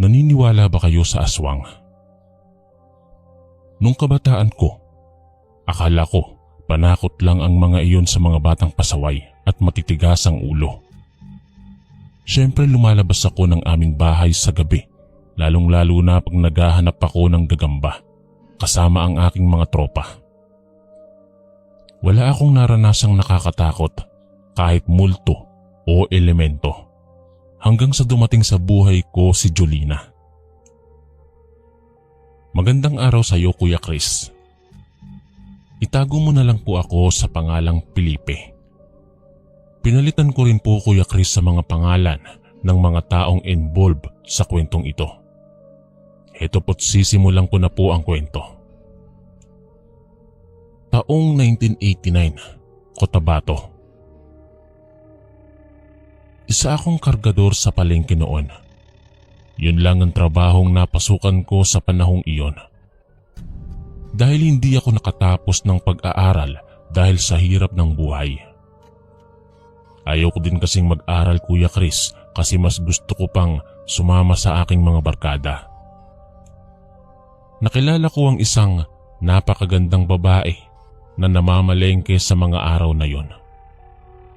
Naniniwala ba kayo sa aswang? Nung kabataan ko, akala ko panakot lang ang mga iyon sa mga batang pasaway at matitigas ang ulo. Siyempre lumalabas ako ng aming bahay sa gabi, lalong-lalo na pag naghahanap ako ng gagamba kasama ang aking mga tropa. Wala akong naranasang nakakatakot kahit multo o elemento hanggang sa dumating sa buhay ko si Jolina. Magandang araw sa iyo, Kuya Chris. Itago mo na lang po ako sa pangalang Felipe. Pinalitan ko rin po, Kuya Chris, sa mga pangalan ng mga taong involved sa kwentong ito. Heto po't sisimulan ko na po ang kwento. Taong 1989, Cotabato. Isa akong kargador sa palengke noon. Yun lang ang trabahong napasukan ko sa panahong iyon. Dahil hindi ako nakatapos ng pag-aaral dahil sa hirap ng buhay. Ayaw ko din kasing mag-aral, Kuya Chris, kasi mas gusto ko pang sumama sa aking mga barkada. Nakilala ko ang isang napakagandang babae na namamalengke sa mga araw na yon.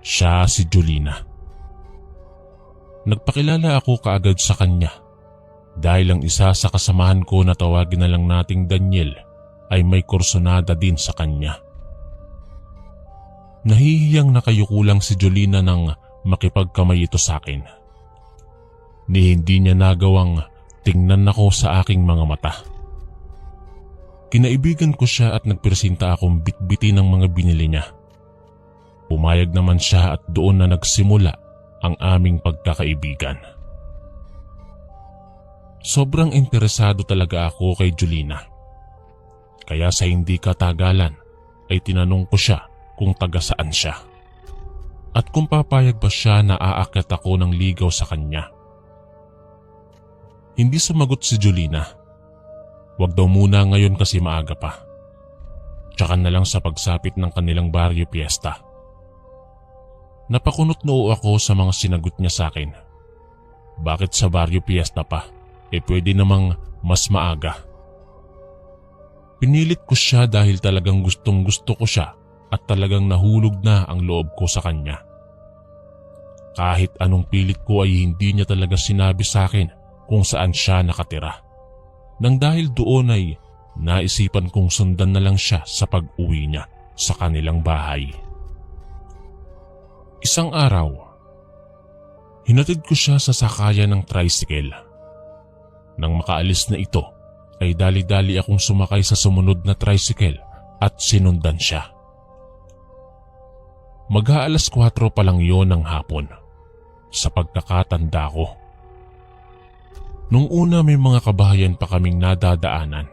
Siya si Jolina. Nagpakilala ako kaagad sa kanya dahil ang isa sa kasamahan ko na tawagin na lang nating Daniel ay may kursonada din sa kanya. Nahihiyang nakayukulang si Jolina nang makipagkamay ito sa akin. Ni hindi niya nagawang tingnan ako sa aking mga mata. Kinaibigan ko siya at nagpresinta akong bitbitin ng mga binili niya. Pumayag naman siya at doon na nagsimula ang aming pagkakaibigan. Sobrang interesado talaga ako kay Jolina. Kaya sa hindi katagalan ay tinanong ko siya kung taga saan siya. At kung papayag ba siya na aakyat ako ng ligaw sa kanya. Hindi sumagot si Jolina. Wag daw muna ngayon kasi maaga pa. Tsaka na lang sa pagsapit ng kanilang baryo piyesta. Napakunot noo ako sa mga sinagot niya sa akin. Bakit sa baryo piyesta pa? Pwede namang mas maaga. Pinilit ko siya dahil talagang gustong gusto ko siya at talagang nahulog na ang loob ko sa kanya. Kahit anong pilit ko ay hindi niya talaga sinabi sa akin kung saan siya nakatira. Nang dahil doon ay naisipan kong sundan na lang siya sa pag-uwi niya sa kanilang bahay. Isang araw, hinatid ko siya sa sakayan ng tricycle. Nang makaalis na ito, ay dali-dali akong sumakay sa sumunod na tricycle at sinundan siya. Mag-aalas 4 pa lang yon ng hapon, sa pagkakatanda ko. Nung una may mga kabahayan pa kaming nadadaanan.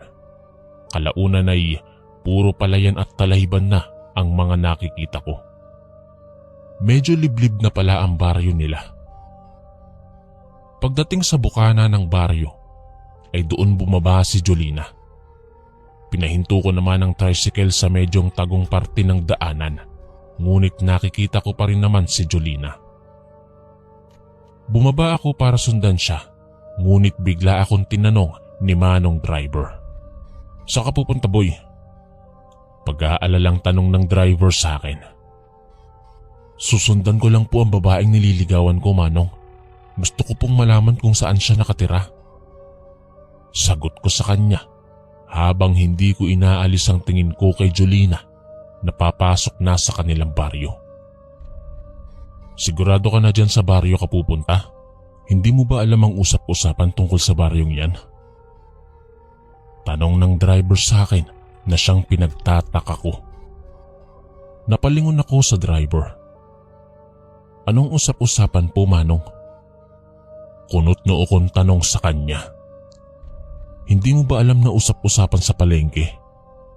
Kalaunan ay puro palayan at talahiban na ang mga nakikita ko. Medyo liblib na pala ang baryo nila. Pagdating sa bukana ng baryo, ay doon bumaba si Jolina. Pinahinto ko naman ang tricycle sa medyong tagong parte ng daanan, ngunit nakikita ko pa rin naman si Jolina. Bumaba ako para sundan siya, ngunit bigla akong tinanong ni Manong driver. Saan ka pupunta, boy? Pag-aalalang tanong ng driver sa akin. Susundan ko lang po ang babaeng nililigawan ko, Manong. Gusto ko pong malaman kung saan siya nakatira. Sagot ko sa kanya habang hindi ko inaalis ang tingin ko kay Jolina na papasok na sa kanilang baryo. Sigurado ka na dyan sa baryo ka pupunta? Hindi mo ba alam ang usap-usapan tungkol sa baryong yan? Tanong ng driver sa akin na siyang pinagtataka ko. Napalingon ako sa driver. Anong usap-usapan po, Manong? Kunot noo kong tanong sa kanya. Hindi mo ba alam na usap-usapan sa palengke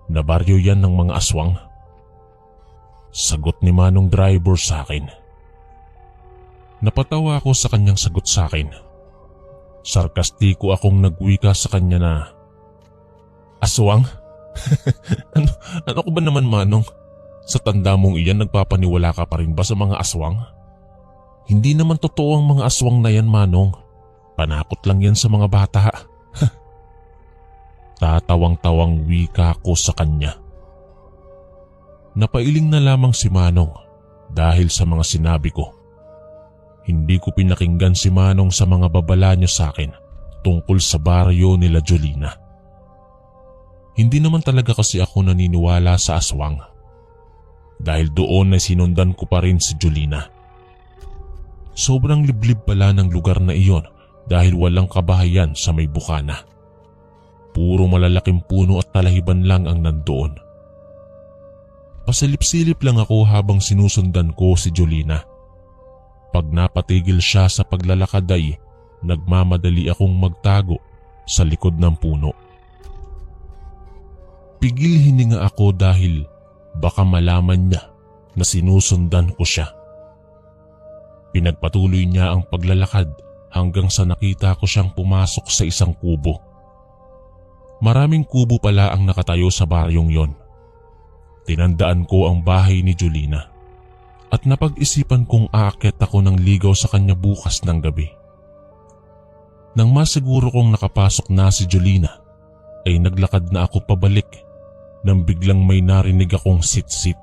na baryo yan ng mga aswang? Sagot ni Manong driver sa akin. Napatawa ako sa kanyang sagot sa akin. Sarkastiko akong nagwika sa kanya na, aswang? ano ko ba naman, Manong? Sa tanda mong iyan nagpapaniwala ka pa rin ba sa mga aswang? Hindi naman totoo ang mga aswang na yan, Manong. Panakot lang yan sa mga bata. Tatawang-tawang wika ko sa kanya. Napailing na lamang si Manong dahil sa mga sinabi ko. Hindi ko pinakinggan si Manong sa mga babala niya sa akin tungkol sa baryo nila Jolina. Hindi naman talaga kasi ako naniniwala sa aswang. Dahil doon ay sinundan ko pa rin si Jolina. Sobrang liblib pala ng lugar na iyon dahil walang kabahayan sa may bukana. Puro malalaking puno at talahiban lang ang nandoon. Pasilip-silip lang ako habang sinusundan ko si Jolina. Pag napatigil siya sa paglalakad ay nagmamadali akong magtago sa likod ng puno. Pigil hininga ako dahil baka malaman niya na sinusundan ko siya. Pinagpatuloy niya ang paglalakad hanggang sa nakita ko siyang pumasok sa isang kubo. Maraming kubo pala ang nakatayo sa baryong yon. Tinandaan ko ang bahay ni Jolina at napag-isipan kong aakyat ako ng ligaw sa kanya bukas ng gabi. Nang masiguro kong nakapasok na si Jolina ay naglakad na ako pabalik nang biglang may narinig akong sit-sit.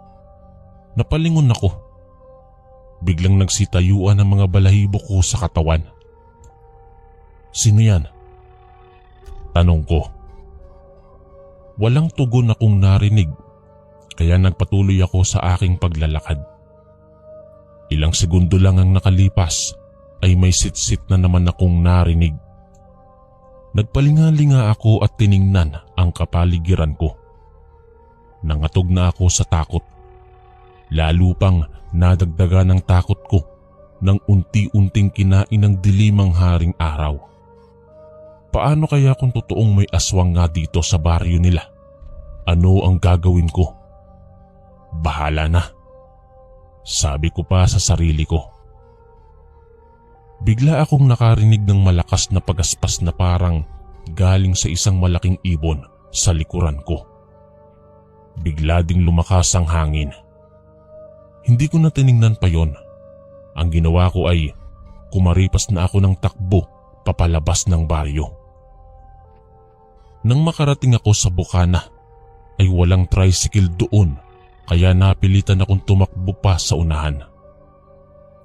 Napalingon ako. Biglang nagsitayuan ang mga balahibo ko sa katawan. Sino yan? Tanong ko. Walang tugon akong narinig kaya nagpatuloy ako sa aking paglalakad. Ilang segundo lang ang nakalipas ay may sit-sit na naman akong narinig. Nagpalingalinga ako at tiningnan ang kapaligiran ko. Nangatog na ako sa takot. Lalo pang nadagdagan ng takot ko nang unti-unting kinain ng dilimang haring araw. Paano kaya kung totoong may aswang nga dito sa baryo nila? Ano ang gagawin ko? Bahala na, sabi ko pa sa sarili ko. Bigla akong nakarinig ng malakas na pagaspas na parang galing sa isang malaking ibon sa likuran ko. Bigla ding lumakas ang hangin. Hindi ko na tiningnan pa yon. Ang ginawa ko ay kumaripas na ako ng takbo papalabas ng baryo. Nang makarating ako sa bukana ay walang tricycle doon kaya napilitan akong tumakbo pa sa unahan.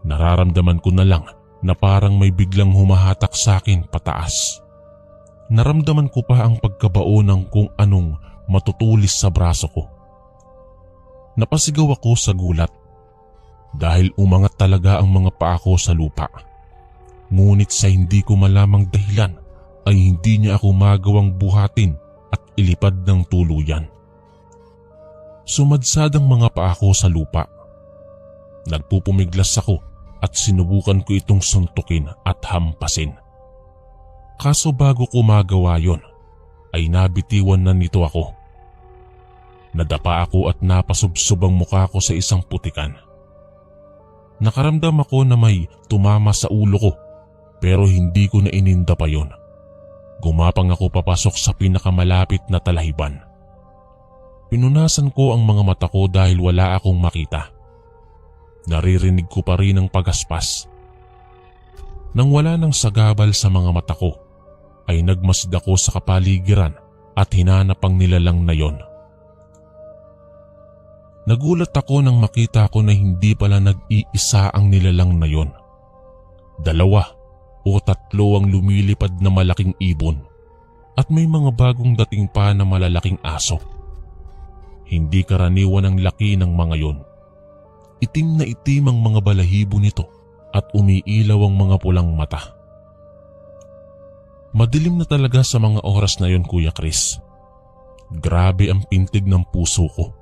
Nararamdaman ko na lang na parang may biglang humahatak sa akin pataas. Naramdaman ko pa ang pagkabao ng kung anong matutulis sa braso ko. Napasigaw ako sa gulat dahil umangat talaga ang mga paa ko sa lupa. Ngunit sa hindi ko malamang dahilan ay hindi niya ako magawang buhatin at ilipad ng tuluyan. Sumadsad ang mga paa ko sa lupa. Nagpupumiglas ako at sinubukan ko itong suntukin at hampasin. Kaso bago ko magawa yon, ay nabitiwan na nito ako. Nadapa ako at napasubsob ang mukha ko sa isang putikan. Nakaramdam ako na may tumama sa ulo ko pero hindi ko na ininda pa yon. Gumapang ako papasok sa pinakamalapit na talahiban. Pinunasan ko ang mga mata ko dahil wala akong makita. Naririnig ko pa rin ang pagaspas. Nang wala nang sagabal sa mga mata ko, ay nagmasid ako sa kapaligiran at hinanap ang nilalang na yon. Nagulat ako nang makita ko na hindi pala nag-iisa ang nilalang na yon. 2 o 3 ang lumilipad na malaking ibon at may mga bagong dating pa na malalaking aso. Hindi karaniwan ang laki ng mga yon. Itim na itim ang mga balahibo nito at umiilaw ang mga pulang mata. Madilim na talaga sa mga oras na yon, Kuya Chris. Grabe ang pintig ng puso ko.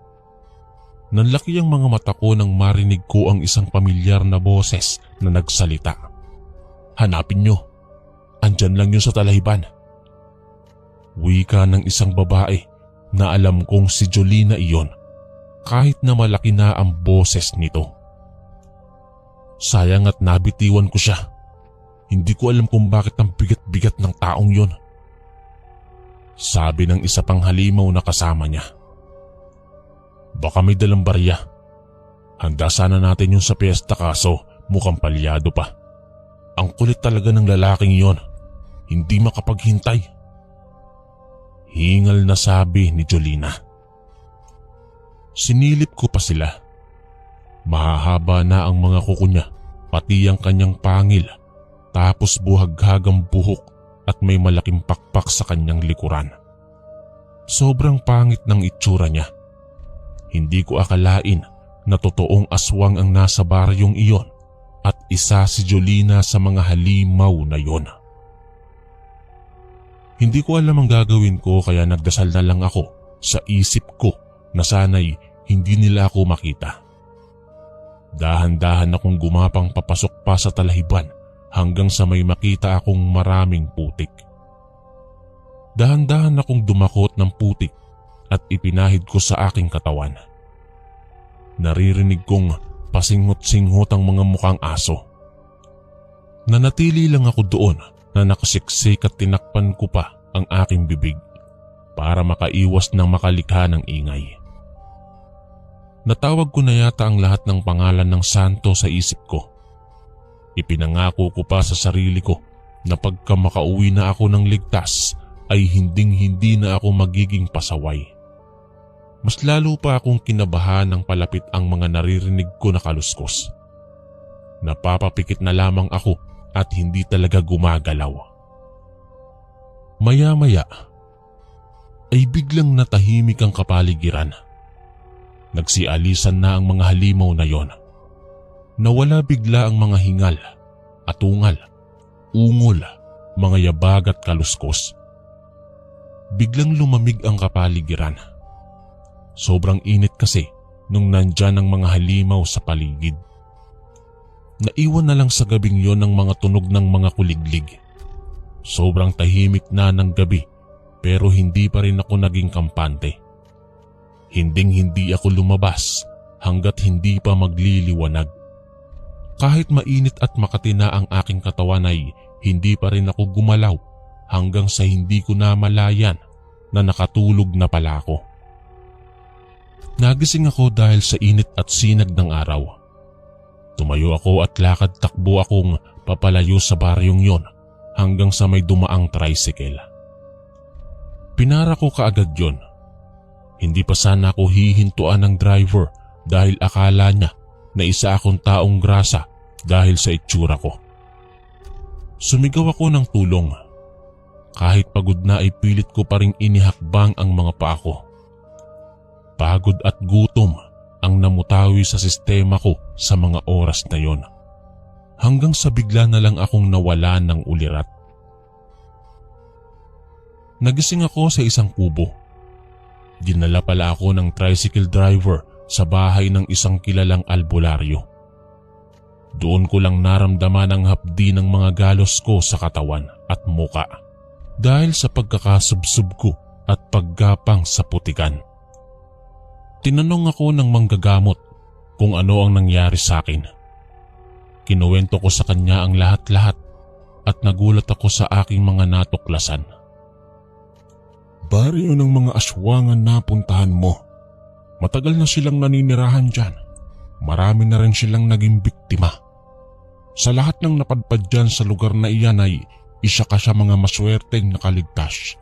Nanlaki ang mga mata ko nang marinig ko ang isang pamilyar na boses na nagsalita. Hanapin nyo. Andyan lang yun sa talahiban. Wika ng isang babae na alam kong si Jolina iyon kahit na malaki na ang boses nito. Sayang at nabitiwan ko siya. Hindi ko alam kung bakit ang bigat-bigat ng taong yon. Sabi ng isa pang halimaw na kasama niya. Baka may dalang barya. Handa sana natin yun sa piyesta kaso mukhang palyado pa. Ang kulit talaga ng lalaking yon, hindi makapaghintay. Hingal na sabi ni Jolina. Sinilip ko pa sila. Mahahaba na ang mga kuko niya, pati ang kanyang pangil, tapos buhaghagang buhok at may malaking pakpak sa kanyang likuran. Sobrang pangit ng itsura niya. Hindi ko akalain na totoong aswang ang nasa baryong iyon at isa si Jolina sa mga halimaw na yon. Hindi ko alam ang gagawin ko kaya nagdasal na lang ako sa isip ko na sana'y hindi nila ako makita. Dahan-dahan akong gumapang papasok pa sa talahiban hanggang sa may makita akong maraming putik. Dahan-dahan akong dumakot ng putik at ipinahid ko sa aking katawan. Naririnig kong pasinghot-singhot ang mga mukhang aso. Nanatili lang ako doon na nakasiksik at tinakpan ko pa ang aking bibig para makaiwas ng makalikha ng ingay. Natawag ko na yata ang lahat ng pangalan ng santo sa isip ko. Ipinangako ko pa sa sarili ko na pagka makauwi na ako ng ligtas ay hinding-hindi na ako magiging pasaway. Mas lalo pa akong kinabahan nang palapit ang mga naririnig ko na kaluskos. Napapapikit na lamang ako at hindi talaga gumagalaw. Maya-maya ay biglang natahimik ang kapaligiran. Nagsialisan na ang mga halimaw na yon. Nawala bigla ang mga hingal, atungal, ungol, mga yabag at kaluskos. Biglang lumamig ang kapaligiran. Sobrang init kasi nung nandyan ang mga halimaw sa paligid. Naiwan na lang sa gabing yon ang mga tunog ng mga kuliglig. Sobrang tahimik na ng gabi pero hindi pa rin ako naging kampante. Hinding-hindi ako lumabas hanggat hindi pa magliliwanag. Kahit mainit at makati na ang aking katawan ay hindi pa rin ako gumalaw hanggang sa hindi ko namalayan na nakatulog na pala ako. Nagising ako dahil sa init at sinag ng araw. Tumayo ako at lakad-takbo akong papalayo sa baryong yon hanggang sa may dumaang tricycle. Pinara ko kaagad yon. Hindi pa sana ako hihintuan ng driver dahil akala niya na isa akong taong grasa dahil sa itsura ko. Sumigaw ako ng tulong. Kahit pagod na ay pilit ko pa ring inihakbang ang mga paa ko. Pagod at gutom ang namutawi sa sistema ko sa mga oras na yon. Hanggang sa bigla na lang akong nawala ng ulirat. Nagising ako sa isang kubo. Dinala pala ako ng tricycle driver sa bahay ng isang kilalang albularyo. Doon ko lang naramdaman ang hapdi ng mga galos ko sa katawan at muka dahil sa pagkakasubsob ko at paggapang sa putikan. Tinanong ako ng manggagamot kung ano ang nangyari sa akin. Kinuwento ko sa kanya ang lahat-lahat at nagulat ako sa aking mga natuklasan. Baryo ng mga aswangan na puntahan mo. Matagal na silang naninirahan dyan. Marami na rin silang naging biktima. Sa lahat ng napadpad dyan sa lugar na iyan ay isa ka sa mga maswerteng nakaligtas.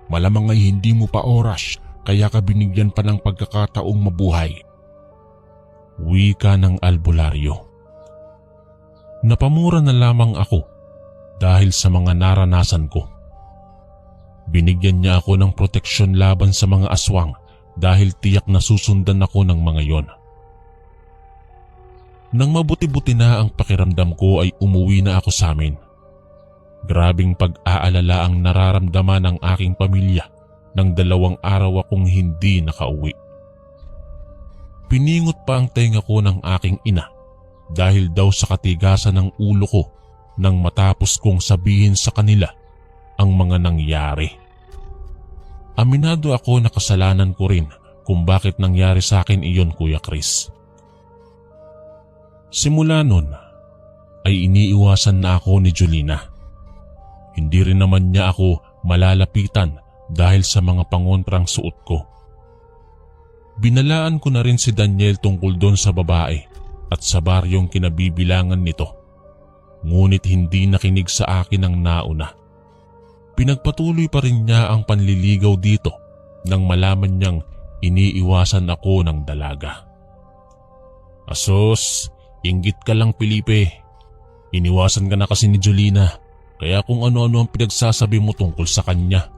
Malamang ay hindi mo pa oras kaya ka binigyan pa ng pagkakataong mabuhay. Wika ng albularyo. Napamura na lamang ako dahil sa mga naranasan ko. Binigyan niya ako ng proteksyon laban sa mga aswang dahil tiyak na susundan ako ng mga yon. Nang mabuti-buti na ang pakiramdam ko ay umuwi na ako sa amin. Grabing pag-aalala ang nararamdaman ng aking pamilya nang 2 araw akong hindi nakauwi. Piningot pa ang tenga ko ng aking ina dahil daw sa katigasan ng ulo ko nang matapos kong sabihin sa kanila ang mga nangyari. Aminado ako na kasalanan ko rin kung bakit nangyari sa akin iyon, Kuya Chris. Simula nun ay iniiwasan na ako ni Jolina. Hindi rin naman niya ako malalapitan dahil sa mga pangontrang suot ko. Binalaan ko na rin si Daniel tungkol doon sa babae at sa baryong kinabibilangan nito. Ngunit hindi nakinig sa akin ang nauna. Pinagpatuloy pa rin niya ang panliligaw dito nang malaman niyang iniiwasan ako ng dalaga. Asos, inggit ka lang Felipe. Iniwasan ka na kasi ni Jolina, kaya kung ano-ano ang pinagsasabi mo tungkol sa kanya.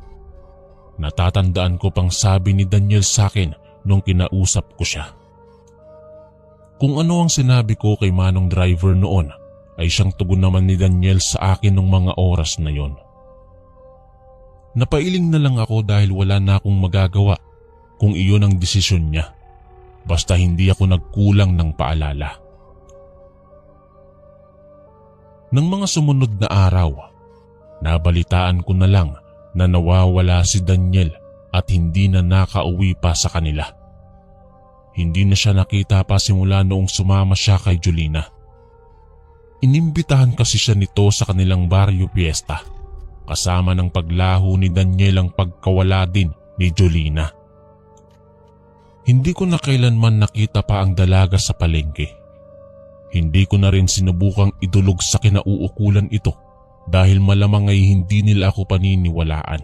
Natatandaan ko pang sabi ni Daniel sa akin nung kinausap ko siya. Kung ano ang sinabi ko kay Manong Driver noon ay siyang tugon naman ni Daniel sa akin nung mga oras na yon. Napailing na lang ako dahil wala na akong magagawa kung iyon ang desisyon niya. Basta hindi ako nagkulang ng paalala. Nang mga sumunod na araw, nabalitaan ko na lang na nawawala si Daniel at hindi na nakauwi pa sa kanila. Hindi na siya nakita pa simula noong sumama siya kay Jolina. Inimbitahan kasi siya nito sa kanilang baryo fiesta. Kasama ng paglaho ni Daniel ang pagkawala din ni Jolina. Hindi ko na kailanman nakita pa ang dalaga sa palengke. Hindi ko na rin sinubukang idulog sa kinauukulan ito dahil malamang ay hindi nila ako paniniwalaan.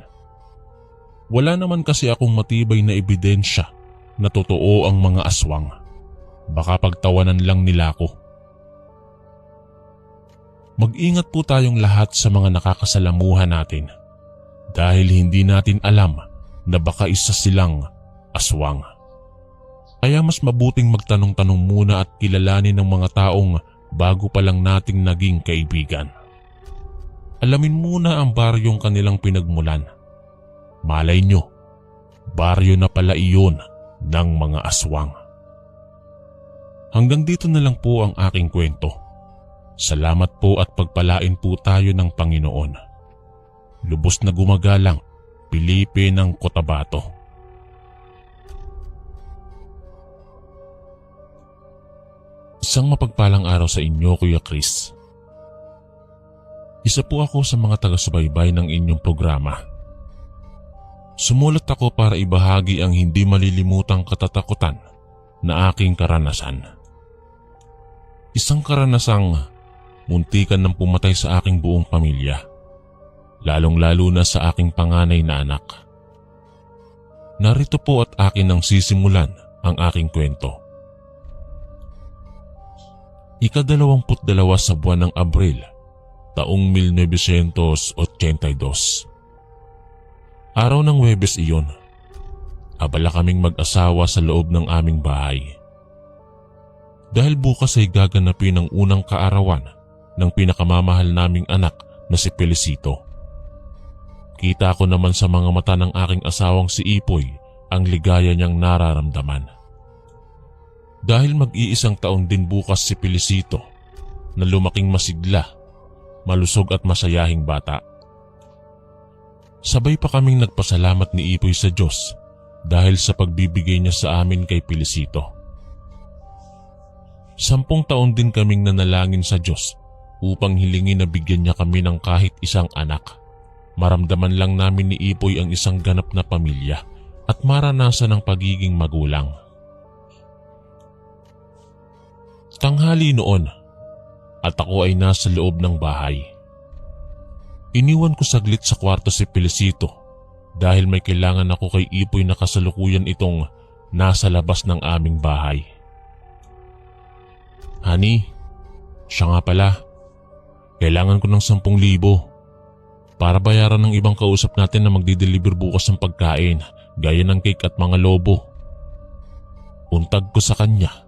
Wala naman kasi akong matibay na ebidensya na totoo ang mga aswang. Baka pagtawanan lang nila ako. Mag-ingat po tayong lahat sa mga nakakasalamuhan natin dahil hindi natin alam na baka isa silang aswang. Kaya mas mabuting magtanong-tanong muna at kilalanin ng mga taong bago pa lang nating naging kaibigan. Alamin muna ang baryong kanilang pinagmulan. Malay nyo, baryo na pala iyon ng mga aswang. Hanggang dito na lang po ang aking kwento. Salamat po at pagpalain po tayo ng Panginoon. Lubos na gumagalang, Felipe ng Cotabato. Isang mapagpalang araw sa inyo, Kuya Chris. Isa po ako sa mga taga-subaybay ng inyong programa. Sumulat ako para ibahagi ang hindi malilimutang katatakutan na aking karanasan. Isang karanasang muntikan nang pumatay sa aking buong pamilya, lalong-lalo na sa aking panganay na anak. Narito po at akin nang sisimulan ang aking kwento. Ika-22 sa buwan ng Abril, taong 1982. Araw ng Huwebes iyon. Abala kaming mag-asawa sa loob ng aming bahay. Dahil bukas ay gaganapin ang unang kaarawan ng pinakamamahal naming anak na si Felicito. Kita ko naman sa mga mata ng aking asawang si Ipoy ang ligaya niyang nararamdaman. Dahil mag-iisang taon din bukas si Felicito na lumaking masigla, malusog at masayahing bata. Sabay pa kaming nagpasalamat ni Ipoy sa Diyos dahil sa pagbibigay niya sa amin kay Felicito. 10 taon din kaming nanalangin sa Diyos upang hilingin na bigyan niya kami ng kahit isang anak. Maramdaman lang namin ni Ipoy ang isang ganap na pamilya at maranasan ang pagiging magulang. Tanghali noon at ako ay nasa loob ng bahay. Iniwan ko saglit sa kwarto si Felicito dahil may kailangan ako kay Ipoy na kasalukuyan itong nasa labas ng aming bahay. Honey, siya nga pala. Kailangan ko ng 10,000 para bayaran ng ibang kausap natin na magdi-deliver bukas ng pagkain gaya ng cake at mga lobo. Untag ko sa kanya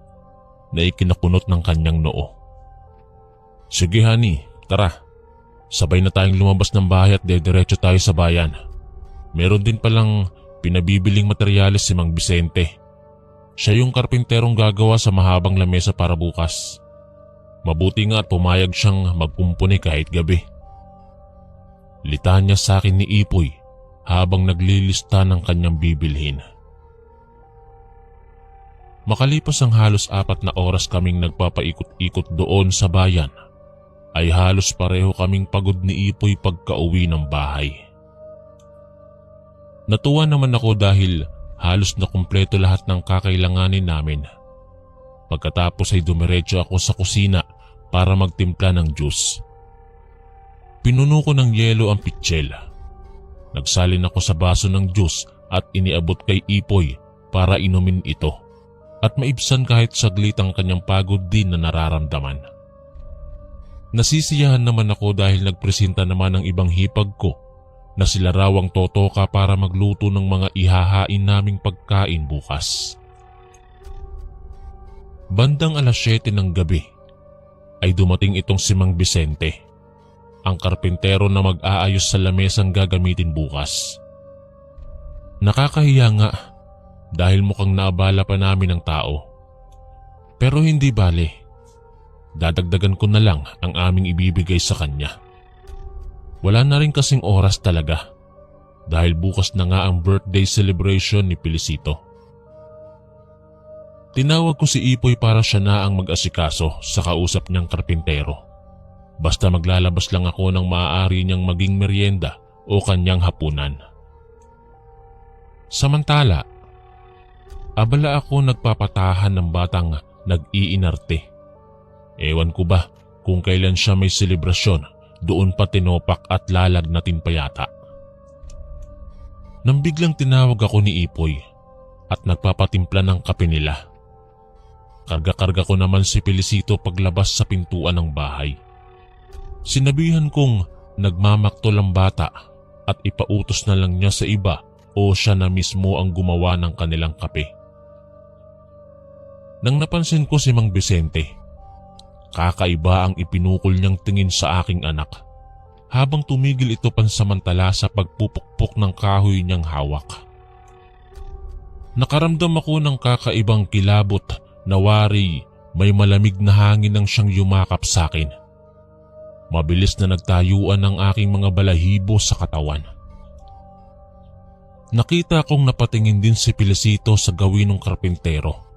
na ikinakunot ng kanyang noo. Sige honey, tara. Sabay na tayong lumabas ng bahay at dediretso tayo sa bayan. Meron din palang pinabibiling materyales si Mang Vicente. Siya yung karpinterong gagawa sa mahabang lamesa para bukas. Mabuti nga at pumayag siyang magkumpuni kahit gabi. Litaan niya sa akin ni Ipoy habang naglilista ng kanyang bibilhin. Makalipas ang halos 4 na oras kaming nagpapaikot-ikot doon sa bayan, ay halos pareho kaming pagod ni Ipoy pagka-uwi ng bahay. Natuwa naman ako dahil halos na kumpleto lahat ng kakailanganin namin. Pagkatapos ay dumiretso ako sa kusina para magtimpla ng juice. Pinuno ko ng yelo ang pitsil Nagsalin ako sa baso ng juice at iniabot kay Ipoy para inumin ito at maibsan kahit saglit ang kanyang pagod din na nararamdaman. Nasisiyahan naman ako dahil nagpresenta naman ang ibang hipag ko na sila raw ang totoka para magluto ng mga ihahain naming pagkain bukas. Bandang 7:00 ng gabi ay dumating itong si Mang Vicente, ang karpintero na mag-aayos sa lamesang gagamitin bukas. Nakakahiya nga dahil mukhang naabala pa namin ang tao. Pero hindi bale, dadagdagan ko na lang ang aming ibibigay sa kanya. Wala na rin kasing oras talaga dahil bukas na nga ang birthday celebration ni Felicito. Tinawag ko si Ipoy para siya na ang mag-asikaso sa kausap niyang karpintero. Basta maglalabas lang ako ng maaari niyang maging merienda o kanyang hapunan. Samantala, abala ako nagpapatahan ng batang nag-iinarte. Ewan ko ba kung kailan siya may selebrasyon, doon pa tinopak at lalagnatin pa yata. Nang biglang tinawag ako ni Ipoy at nagpapatimpla ng kape nila. Karga-karga ko naman si Felicito paglabas sa pintuan ng bahay. Sinabihan kong nagmamaktol ang bata at ipautos na lang niya sa iba o siya na mismo ang gumawa ng kanilang kape. Nang napansin ko si Mang Vicente, kakaiba ang ipinukol niyang tingin sa aking anak habang tumigil ito pansamantala sa pagpupukpok ng kahoy niyang hawak. Nakaramdam ako ng kakaibang kilabot na wari may malamig na hangin nang siyang yumakap sa akin. Mabilis na nagtayuan ang aking mga balahibo sa katawan. Nakita kong napatingin din si Felicito sa gawin ng karpintero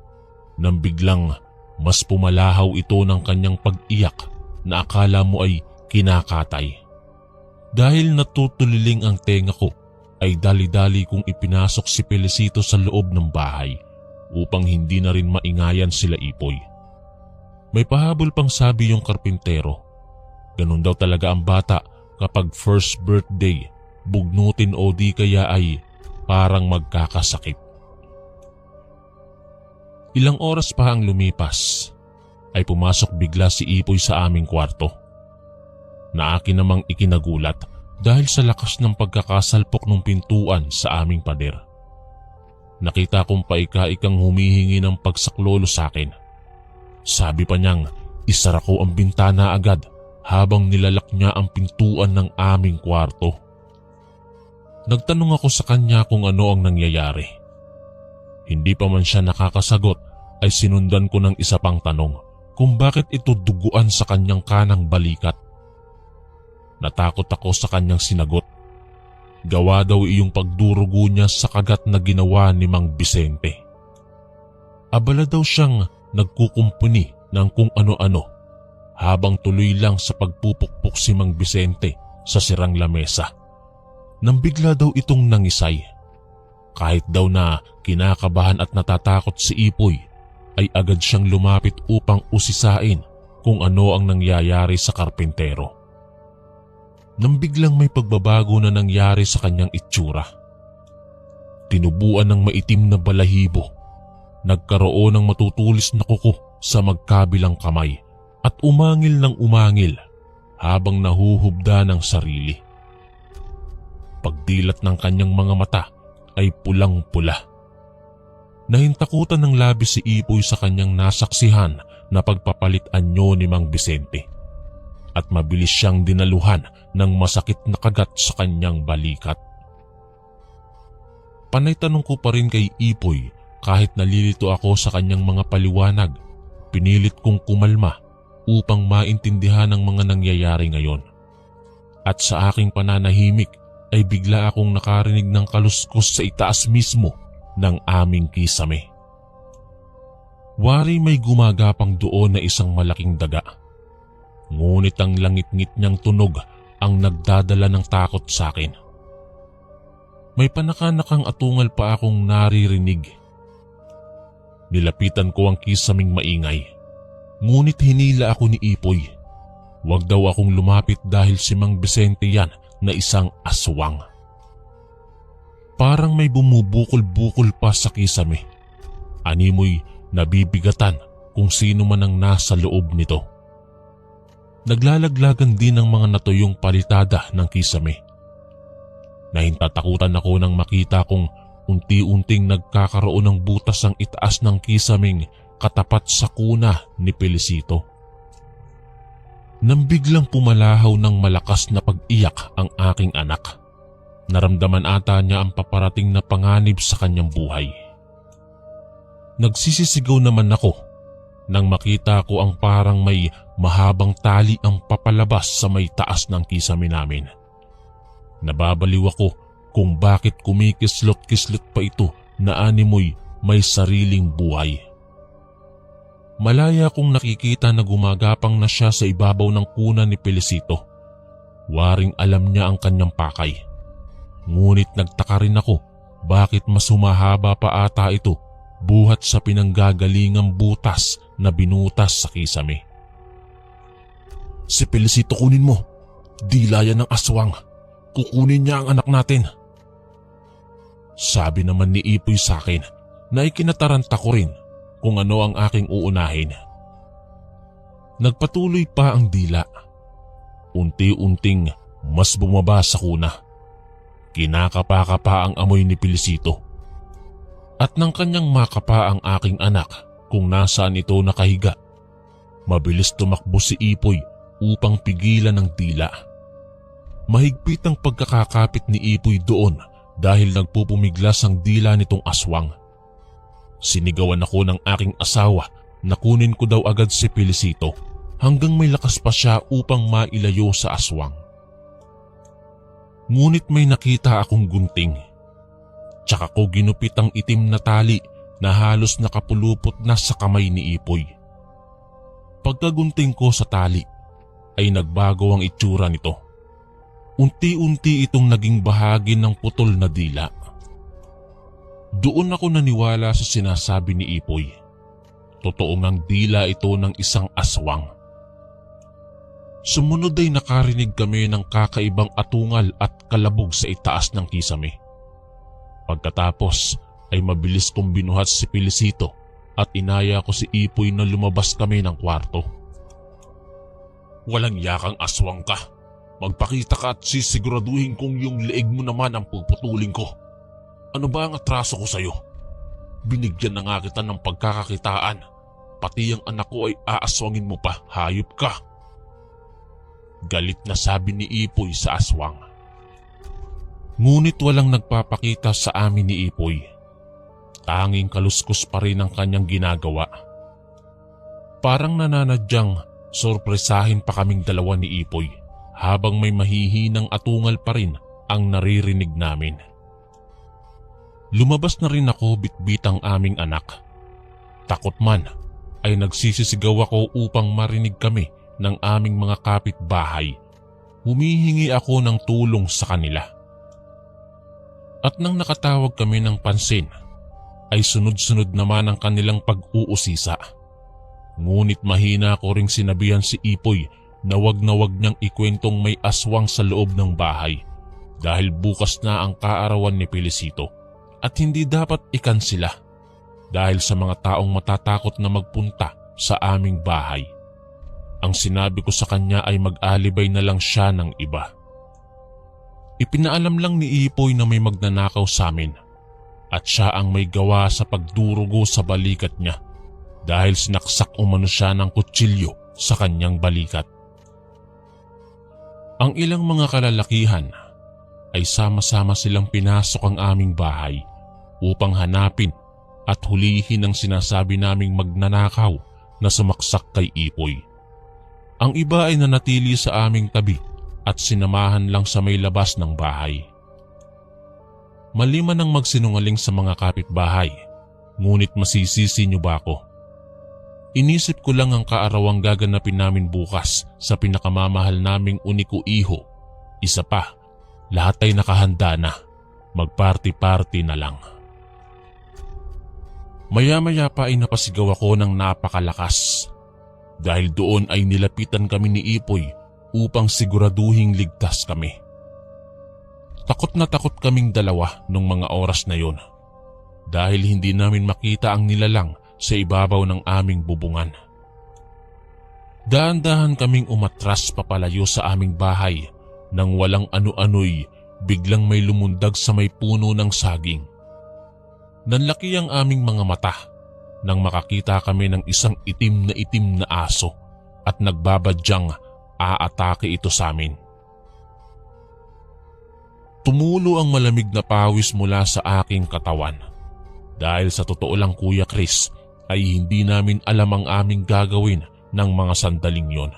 nang biglang mas pumalahaw ito ng kanyang pag-iyak na akala mo ay kinakatay. Dahil natutuliling ang tenga ko ay dali-dali kong ipinasok si Felicito sa loob ng bahay upang hindi na rin maingayan sila Ipoy. May pahabol pang sabi yung karpintero. Ganun daw talaga ang bata kapag first birthday, bugnutin o di kaya ay parang magkakasakit. Ilang oras pa ang lumipas ay pumasok bigla si Ipoy sa aming kwarto. Na akin namang ikinagulat dahil sa lakas ng pagkakasalpok ng pintuan sa aming pader. Nakita kong paika-ikang humihingi ng pagsaklolo sa akin. Sabi pa niyang isara ko ang bintana agad habang nilalak niya ang pintuan ng aming kwarto. Nagtanong ako sa kanya kung ano ang nangyayari. Hindi pa man siya nakakasagot ay sinundan ko ng isa pang tanong kung bakit ito duguan sa kanyang kanang balikat. Natakot ako sa kanyang sinagot. Gawa daw iyong pagdurugo niya sa kagat na ginawa ni Mang Vicente. Abala daw siyang nagkukumpuni ng kung ano-ano habang tuloy lang sa pagpupukpok si Mang Vicente sa sirang lamesa. Nang bigla daw itong nangisay. Kahit daw na kinakabahan at natatakot si Ipoy, ay agad siyang lumapit upang usisain kung ano ang nangyayari sa karpintero. Nang biglang may pagbabago na nangyari sa kanyang itsura. Tinubuan ng maitim na balahibo, nagkaroon ng matutulis na kuko sa magkabilang kamay at umangil ng umangil habang nahuhubda ng sarili. Pagdilat ng kanyang mga mata ay pulang-pula. Nahintakutan ng labis si Ipoy sa kanyang nasaksihan na pagpapalit anyo ni Mang Vicente at mabilis siyang dinaluhan ng masakit na kagat sa kanyang balikat. Panay tanong ko pa rin kay Ipoy kahit nalilito ako sa kanyang mga paliwanag. Pinilit kong kumalma upang maintindihan ang mga nangyayari ngayon. At sa aking pananahimik ay bigla akong nakarinig ng kaluskos sa itaas mismo ng aming kisame. Wari may gumagapang doon na isang malaking daga. Ngunit ang langit-ngit niyang tunog ang nagdadala ng takot sa akin. May panakanakang atungal pa akong naririnig. Nilapitan ko ang kisaming maingay. Ngunit hinila ako ni Ipoy. Huwag daw akong lumapit dahil si Mang Vicente yan na isang aswang. parang may bumubukol-bukol pa sa kisame. Animoy nabibigatan kung sino man ang nasa loob nito. Naglalaglagan din ng mga natuyong palitada ng kisame. Nahintatakutan ako nang makita kong unti-unting nagkakaroon ng butas ang itaas ng kisameng katapat sa kuna ni Felicito. Nang biglang pumalahaw ng malakas na pag-iyak ang aking anak, naramdaman ata niya ang paparating na panganib sa kanyang buhay. Nagsisisigaw naman ako nang makita ko ang parang may mahabang tali ang papalabas sa may taas ng kisame namin. Nababaliw ako kung bakit kumikislot-kislot pa ito na animoy may sariling buhay. Malaya kong nakikita na gumagapang na siya sa ibabaw ng kuna ni Felicito. Waring alam niya ang kanyang pakay. Ngunit nagtaka rin ako bakit mas humahaba pa ata ito buhat sa pinanggagalingang butas na binutas sa kisame. Si Felicito kunin mo. Dila yan ng aswang. Kukunin niya ang anak natin. Sabi naman ni Ipoy sa akin na ikinataranta ko rin kung ano ang aking uunahin. Nagpatuloy pa ang dila. Unti-unting mas bumaba sa kuna. Kinakapa pa ang amoy ni Felicito. At nang kanyang makapa ang aking anak kung nasaan ito nakahiga, mabilis tumakbo si Ipoy upang pigilan ang dila. Mahigpit ang pagkakakapit ni Ipoy doon dahil nagpupumiglas ang dila nitong aswang. Sinigawan ako ng aking asawa na kunin ko daw agad si Felicito hanggang may lakas pa siya upang mailayo sa aswang. Ngunit may nakita akong gunting. Tsaka ko ginupit ang itim na tali na halos nakapulupot na sa kamay ni Ipoy. Pagkagunting ko sa tali ay nagbago ang itsura nito. Unti-unti itong naging bahagi ng putol na dila. Doon ako naniwala sa sinasabi ni Ipoy. Totoo ngang dila ito ng isang aswang. Sumunod ay nakarinig kami ng kakaibang atungal at kalabog sa itaas ng kisame. Pagkatapos ay mabilis kong binuhat si Felicito at inaya ko si Ipoy na lumabas kami ng kwarto. Walang yakang aswang ka. Magpakita ka at sisiguraduhin kong yung leeg mo naman ang puputulin ko. Ano ba ang atraso ko sa'yo? Binigyan na nga kita ng pagkakakitaan. Pati ang anak ko ay aaswangin mo pa, hayop ka. Galit na sabi ni Ipoy sa aswang. Ngunit walang nagpapakita sa amin ni Ipoy. Tanging kaluskos pa rin ang kanyang ginagawa. Parang nananadyang sorpresahin pa kaming dalawa ni Ipoy habang may mahihinang atungal pa rin ang naririnig namin. Lumabas na rin ako bitbit ang aming anak. Takot man ay nagsisisigaw ako upang marinig kami ng aming mga kapitbahay. Humihingi ako ng tulong sa kanila. At nang nakatawag kami ng pansin, ay sunod-sunod naman ang kanilang pag-uusisa. Ngunit mahina ko ring sinabihan si Ipoy na wag niyang ikwentong may aswang sa loob ng bahay dahil bukas na ang kaarawan ni Felicito at hindi dapat ikansila dahil sa mga taong matatakot na magpunta sa aming bahay. Ang sinabi ko sa kanya ay mag-alibay na lang siya ng iba. Ipinaalam lang ni Ipoy na may magnanakaw sa amin at siya ang may gawa sa pagdurugo sa balikat niya dahil sinaksak umano siya ng kutsilyo sa kanyang balikat. Ang ilang mga kalalakihan ay sama-sama silang pinasok ang aming bahay upang hanapin at hulihin ang sinasabi naming magnanakaw na sumaksak kay Ipoy. Ang iba ay nanatili sa aming tabi at sinamahan lang sa may labas ng bahay. Mali man ang magsinungaling sa mga kapitbahay, ngunit masisisi niyo ba ako? Inisip ko lang ang kaarawang gaganapin namin bukas sa pinakamamahal naming uniko iho. Isa pa, lahat ay nakahanda na. Magparty-party na lang. Maya-maya pa ay napasigaw ako ng napakalakas. Dahil doon ay nilapitan kami ni Ipoy upang siguraduhing ligtas kami. Takot na takot kaming dalawa nung mga oras na yon dahil hindi namin makita ang nilalang sa ibabaw ng aming bubungan. Dahan-dahan kaming umatras papalayo sa aming bahay nang walang ano-ano'y biglang may lumundag sa may puno ng saging. Nanlaki ang aming mga mata nang makakita kami ng isang itim na aso at nagbabadyang aatake ito sa amin. Tumulo ang malamig na pawis mula sa aking katawan dahil sa totoo lang Kuya Chris ay hindi namin alam ang aming gagawin ng mga sandaling yon.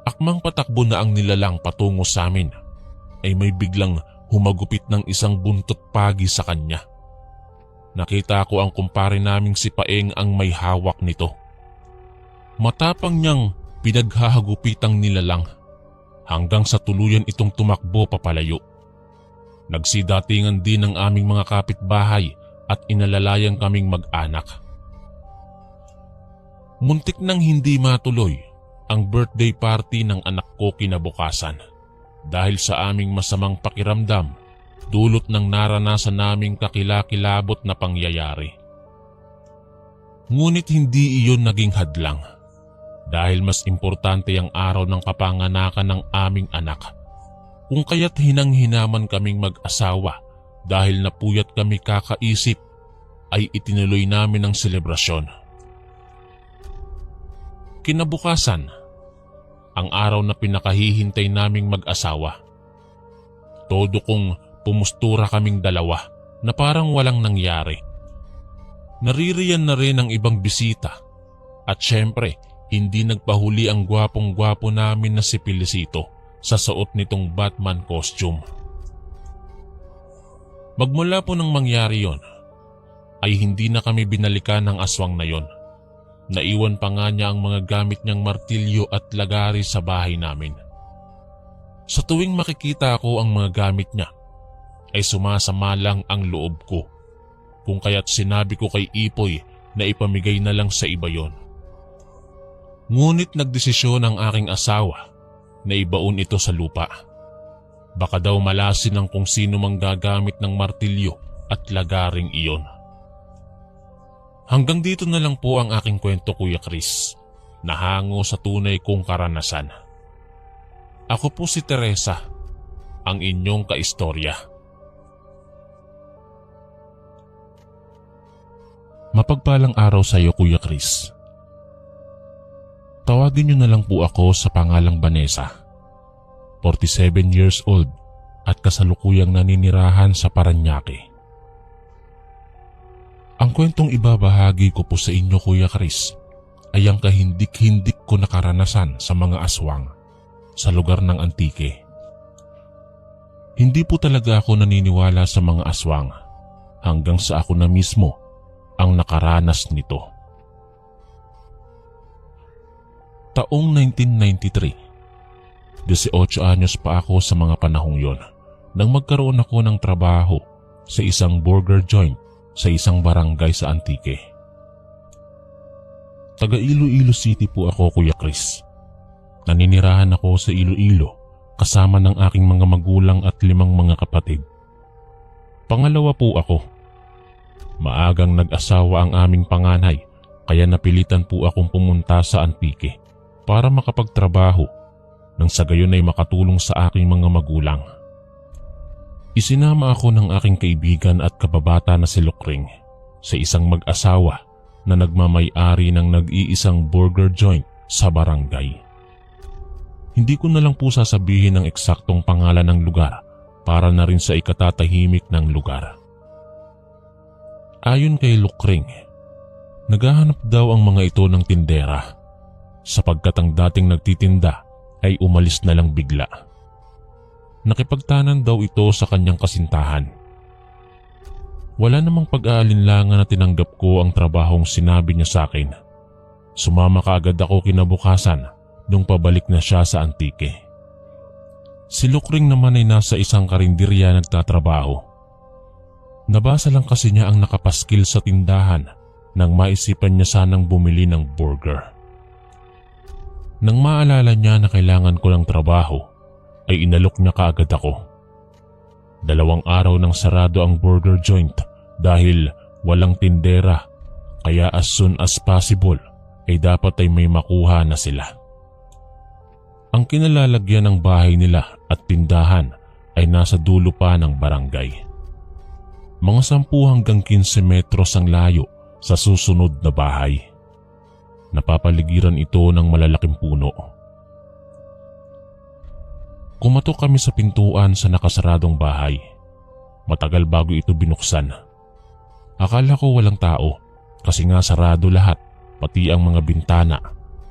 Akmang patakbo na ang nilalang patungo sa amin ay may biglang humagupit ng isang buntot pagi sa kanya. Nakita ko ang kumpare naming si Paeng ang may hawak nito. Matapang niyang pinaghahagupitang nilalang hanggang sa tuluyan itong tumakbo papalayo. Nagsidatingan din ang aming mga kapitbahay at inalalayan kaming mag-anak. Muntik nang hindi matuloy ang birthday party ng anak ko kinabukasan dahil sa aming masamang pakiramdam dulot ng naranasan naming kakilakilabot na pangyayari. Ngunit hindi iyon naging hadlang dahil mas importante ang araw ng kapanganakan ng aming anak, kung kaya't hinang-hinaman kaming mag-asawa dahil napuyat kami kakaisip ay itinuloy namin ang selebrasyon. Kinabukasan, ang araw na pinakahihintay naming mag-asawa, todo kong pumustura kaming dalawa na parang walang nangyari. Naririyan na rin ang ibang bisita at syempre hindi nagpahuli ang gwapong-gwapo namin na si Felicito sa suot nitong Batman costume. Magmula po nang mangyari yon, ay hindi na kami binalikan ng aswang na yon. Naiwan pa nga niya ang mga gamit niyang martilyo at lagari sa bahay namin. Sa tuwing makikita ko ang mga gamit niya, ay sumasama lang ang loob ko, kung kaya't sinabi ko kay Ipoy na ipamigay na lang sa iba yon. Ngunit nagdesisyon ang aking asawa na ibaon ito sa lupa. Baka daw malasin ng kung sino mang gagamit ng martilyo at lagaring iyon. Hanggang dito na lang po ang aking kwento, Kuya Chris, na hango sa tunay kong karanasan. Ako po si Teresa, ang inyong kaistorya. Mapagpalang araw sa iyo, Kuya Chris. Tawagin niyo na lang po ako sa pangalang Vanessa, 47 years old at kasalukuyang naninirahan sa Parañaque. Ang kwentong ibabahagi ko po sa inyo, Kuya Chris, ay ang kahindik-hindik ko na karanasan sa mga aswang sa lugar ng Antique. Hindi po talaga ako naniniwala sa mga aswang hanggang sa ako na mismo ang nakaranas nito. Taong 1993, 18 anyos pa ako sa mga panahong yon nang magkaroon ako ng trabaho sa isang burger joint sa isang barangay sa Antique. Taga Iloilo City po ako, Kuya Chris. Naninirahan ako sa Iloilo kasama ng aking mga magulang at 5 mga kapatid. Pangalawa po ako. Maagang nag-asawa ang aming panganay kaya napilitan po akong pumunta sa Antique para makapagtrabaho nang sa gayon ay makatulong sa aking mga magulang. Isinama ako ng aking kaibigan at kababata na si Lukring sa isang mag-asawa na nagmamay-ari ng nag-iisang burger joint sa barangay. Hindi ko na lang po sasabihin ang eksaktong pangalan ng lugar para na rin sa ikatatahimik ng lugar. Ayon kay Lukring, naghahanap daw ang mga ito ng tindera sapagkat ang dating nagtitinda ay umalis na lang bigla. Nakipagtanan daw ito sa kanyang kasintahan. Wala namang pag-aalinlangan na tinanggap ko ang trabahong sinabi niya sa akin. Sumama kaagad ako kinabukasan nung pabalik na siya sa Antique. Si Lukring naman ay nasa isang karinderya nagtatrabaho. Nabasa lang kasi niya ang nakapaskil sa tindahan nang maisipan niya sanang bumili ng burger. Nang maalala niya na kailangan ko ng trabaho, ay inalok niya kaagad ako. 2 araw nang sarado ang burger joint dahil walang tindera, kaya as soon as possible ay dapat ay may makuha na sila. Ang kinalalagyan ng bahay nila at tindahan ay nasa dulo pa ng barangay. Mga 10 hanggang 15 metros ang layo sa susunod na bahay. Napapaligiran ito ng malalaking puno. Kumatok kami sa pintuan sa nakasaradong bahay. Matagal bago ito binuksan. Akala ko walang tao kasi nga sarado lahat, pati ang mga bintana.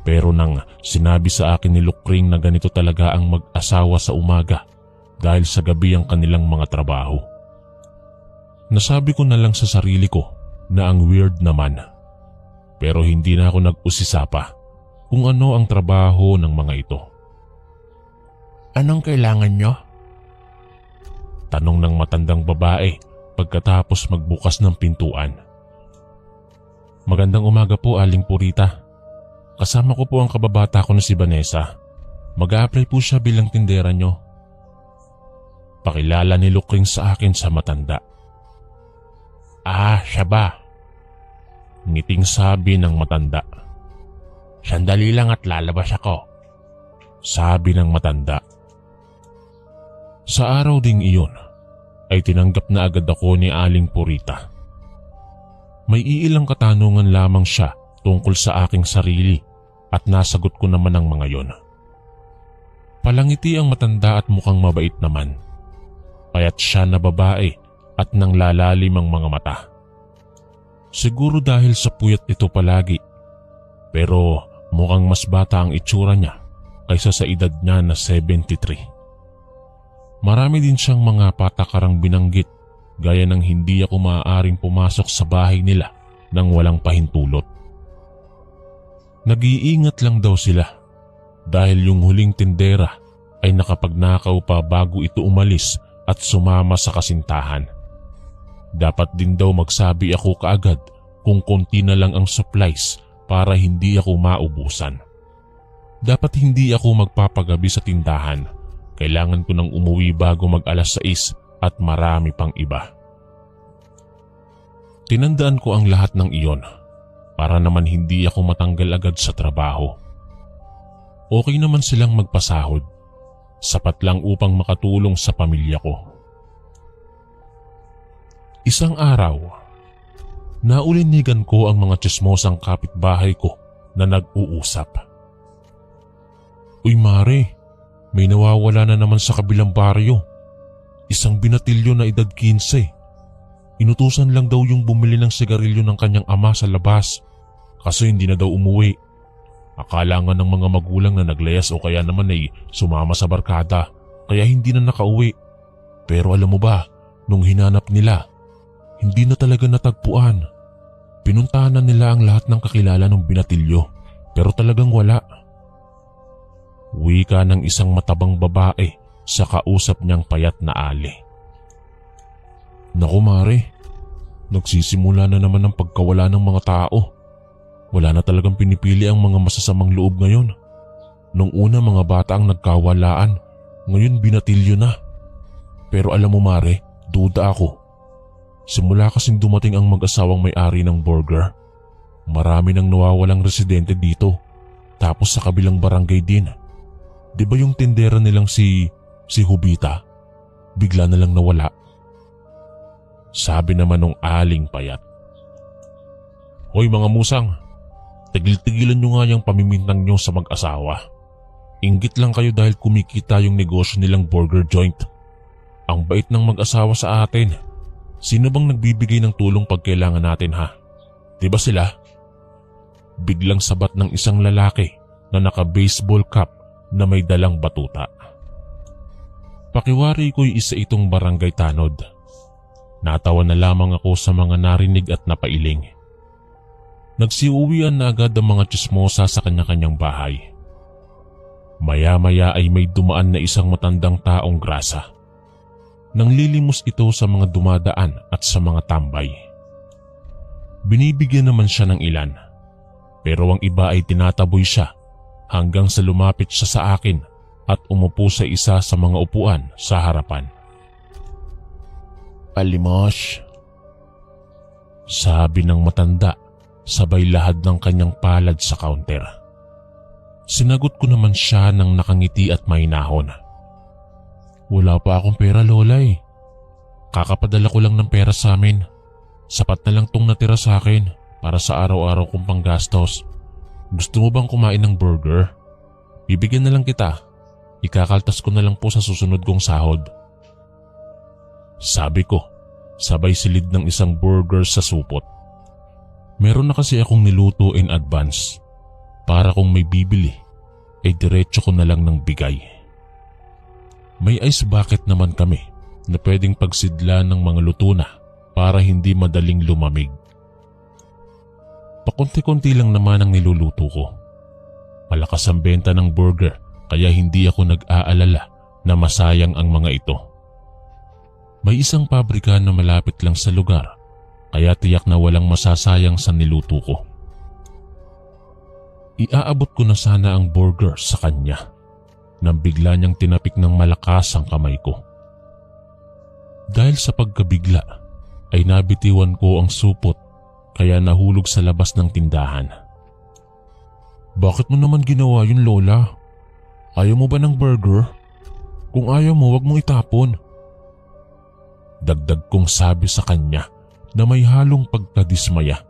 Pero nang sinabi sa akin ni Lukring na ganito talaga ang mag-asawa sa umaga dahil sa gabi ang kanilang mga trabaho, nasabi ko na lang sa sarili ko na ang weird naman. Pero hindi na ako nag-usisa pa kung ano ang trabaho ng mga ito. Anong kailangan nyo? Tanong ng matandang babae pagkatapos magbukas ng pintuan. Magandang umaga po, Aling Purita. Kasama ko po ang kababata ko na si Vanessa. Mag-a-apply po siya bilang tindera nyo. Pakilala ni Lukring sa akin sa matanda. Ah, siya ba? Ngiting sabi ng matanda. Sandali lang at lalabas ako. Sabi ng matanda. Sa araw ding iyon ay tinanggap na agad ako ni Aling Purita. May iilang katanungan lamang siya tungkol sa aking sarili at nasagot ko naman ang mga yon. Palangiti ang matanda at mukhang mabait naman. Payat siya na babae at nang lalalim ang mga mata. Siguro dahil sa puyat ito palagi, pero mukhang mas bata ang itsura niya kaysa sa edad niya na 73. Marami din siyang mga patakarang binanggit gaya ng hindi ako maaaring pumasok sa bahay nila nang walang pahintulot. Nag-iingat lang daw sila dahil yung huling tindera ay nakapagnakaw pa bago ito umalis at sumama sa kasintahan. Dapat din daw magsabi ako kaagad kung konti na lang ang supplies para hindi ako maubusan. Dapat hindi ako magpapagabi sa tindahan. Kailangan ko nang umuwi bago mag-alas 6 at marami pang iba. Tinandaan ko ang lahat ng iyon para naman hindi ako matanggal agad sa trabaho. Okay naman silang magpasahod. Sapat lang upang makatulong sa pamilya ko. Isang araw, naulinigan ko ang mga tsismosang kapitbahay ko na nag-uusap. Uy Mare, may nawawala na naman sa kabilang baryo. Isang binatilyo na edad 15. Inutusan lang daw yung bumili ng sigarilyo ng kanyang ama sa labas kaso hindi na daw umuwi. Akala nga ng mga magulang na naglayas o kaya naman ay sumama sa barkada kaya hindi na nakauwi. Pero alam mo ba, nung hinanap nila, hindi na talaga natagpuan. Pinuntahan na nila ang lahat ng kakilala ng binatilyo pero talagang wala. Wika ng isang matabang babae sa kausap niyang payat na ali. Naku Mare, nagsisimula na naman ang pagkawala ng mga tao. Wala na talagang pinipili ang mga masasamang loob ngayon. Nung una mga bata ang nagkawalaan, ngayon binatilyo na. Pero alam mo Mare, duda ako. Simula kasing dumating ang mag-asawang may-ari ng burger, marami nang nawawalang residente dito. Tapos sa kabilang barangay din. Di ba yung tindera nilang si Hubita? Bigla na lang nawala. Sabi naman nung aling payat. Hoy mga musang, tigil-tigilan nyo nga yung pamimintang nyo sa mag-asawa. Inggit lang kayo dahil kumikita yung negosyo nilang burger joint. Ang bait ng mag-asawa sa atin. Sino bang nagbibigay ng tulong pag kailangan natin ha? Diba sila? Biglang sabat ng isang lalaki na naka-baseball cap na may dalang batuta. Pakiwari ko'y isa itong barangay tanod. Natawa na lamang ako sa mga narinig at napailing. Nagsiuwian na agad ang mga tsismosa sa kanya-kanyang bahay. Maya-maya ay may dumaan na isang matandang taong grasa. Nanglilimos ito sa mga dumadaan at sa mga tambay. Binibigyan naman siya ng ilan, pero ang iba ay tinataboy siya hanggang sa lumapit siya sa akin at umupo sa isa sa mga upuan sa harapan. Palimos. Sabi ng matanda, sabay lahad ng kanyang palad sa counter. Sinagot ko naman siya ng nakangiti at mahinahon. Wala pa akong pera, Lola eh. Kakapadala ko lang ng pera sa amin. Sapat na lang tong natira sa akin para sa araw-araw kong panggastos. Gusto mo bang kumain ng burger? Bibigyan na lang kita. Ikakaltas ko na lang po sa susunod kong sahod. Sabi ko, sabay silid ng isang burger sa supot. Meron na kasi akong niluto in advance. Para kung may bibili, ay diretso ko na lang ng bigay. May ice bucket naman kami na pwedeng pagsidla ng mga luto na para hindi madaling lumamig. Pakunti-kunti lang naman ang niluluto ko. Malakas ang benta ng burger kaya hindi ako nag-aalala na masayang ang mga ito. May isang pabrika na malapit lang sa lugar kaya tiyak na walang masasayang sa niluto ko. Iaabot ko na sana ang burger sa kanya nang bigla niyang tinapik ng malakas ang kamay ko. Dahil sa pagkabigla ay nabitiwan ko ang supot kaya nahulog sa labas ng tindahan. Bakit mo naman ginawa yun, Lola? Ayaw mo ba ng burger? Kung ayaw mo, wag mong itapon. Dagdag kong sabi sa kanya na may halong pagkadismaya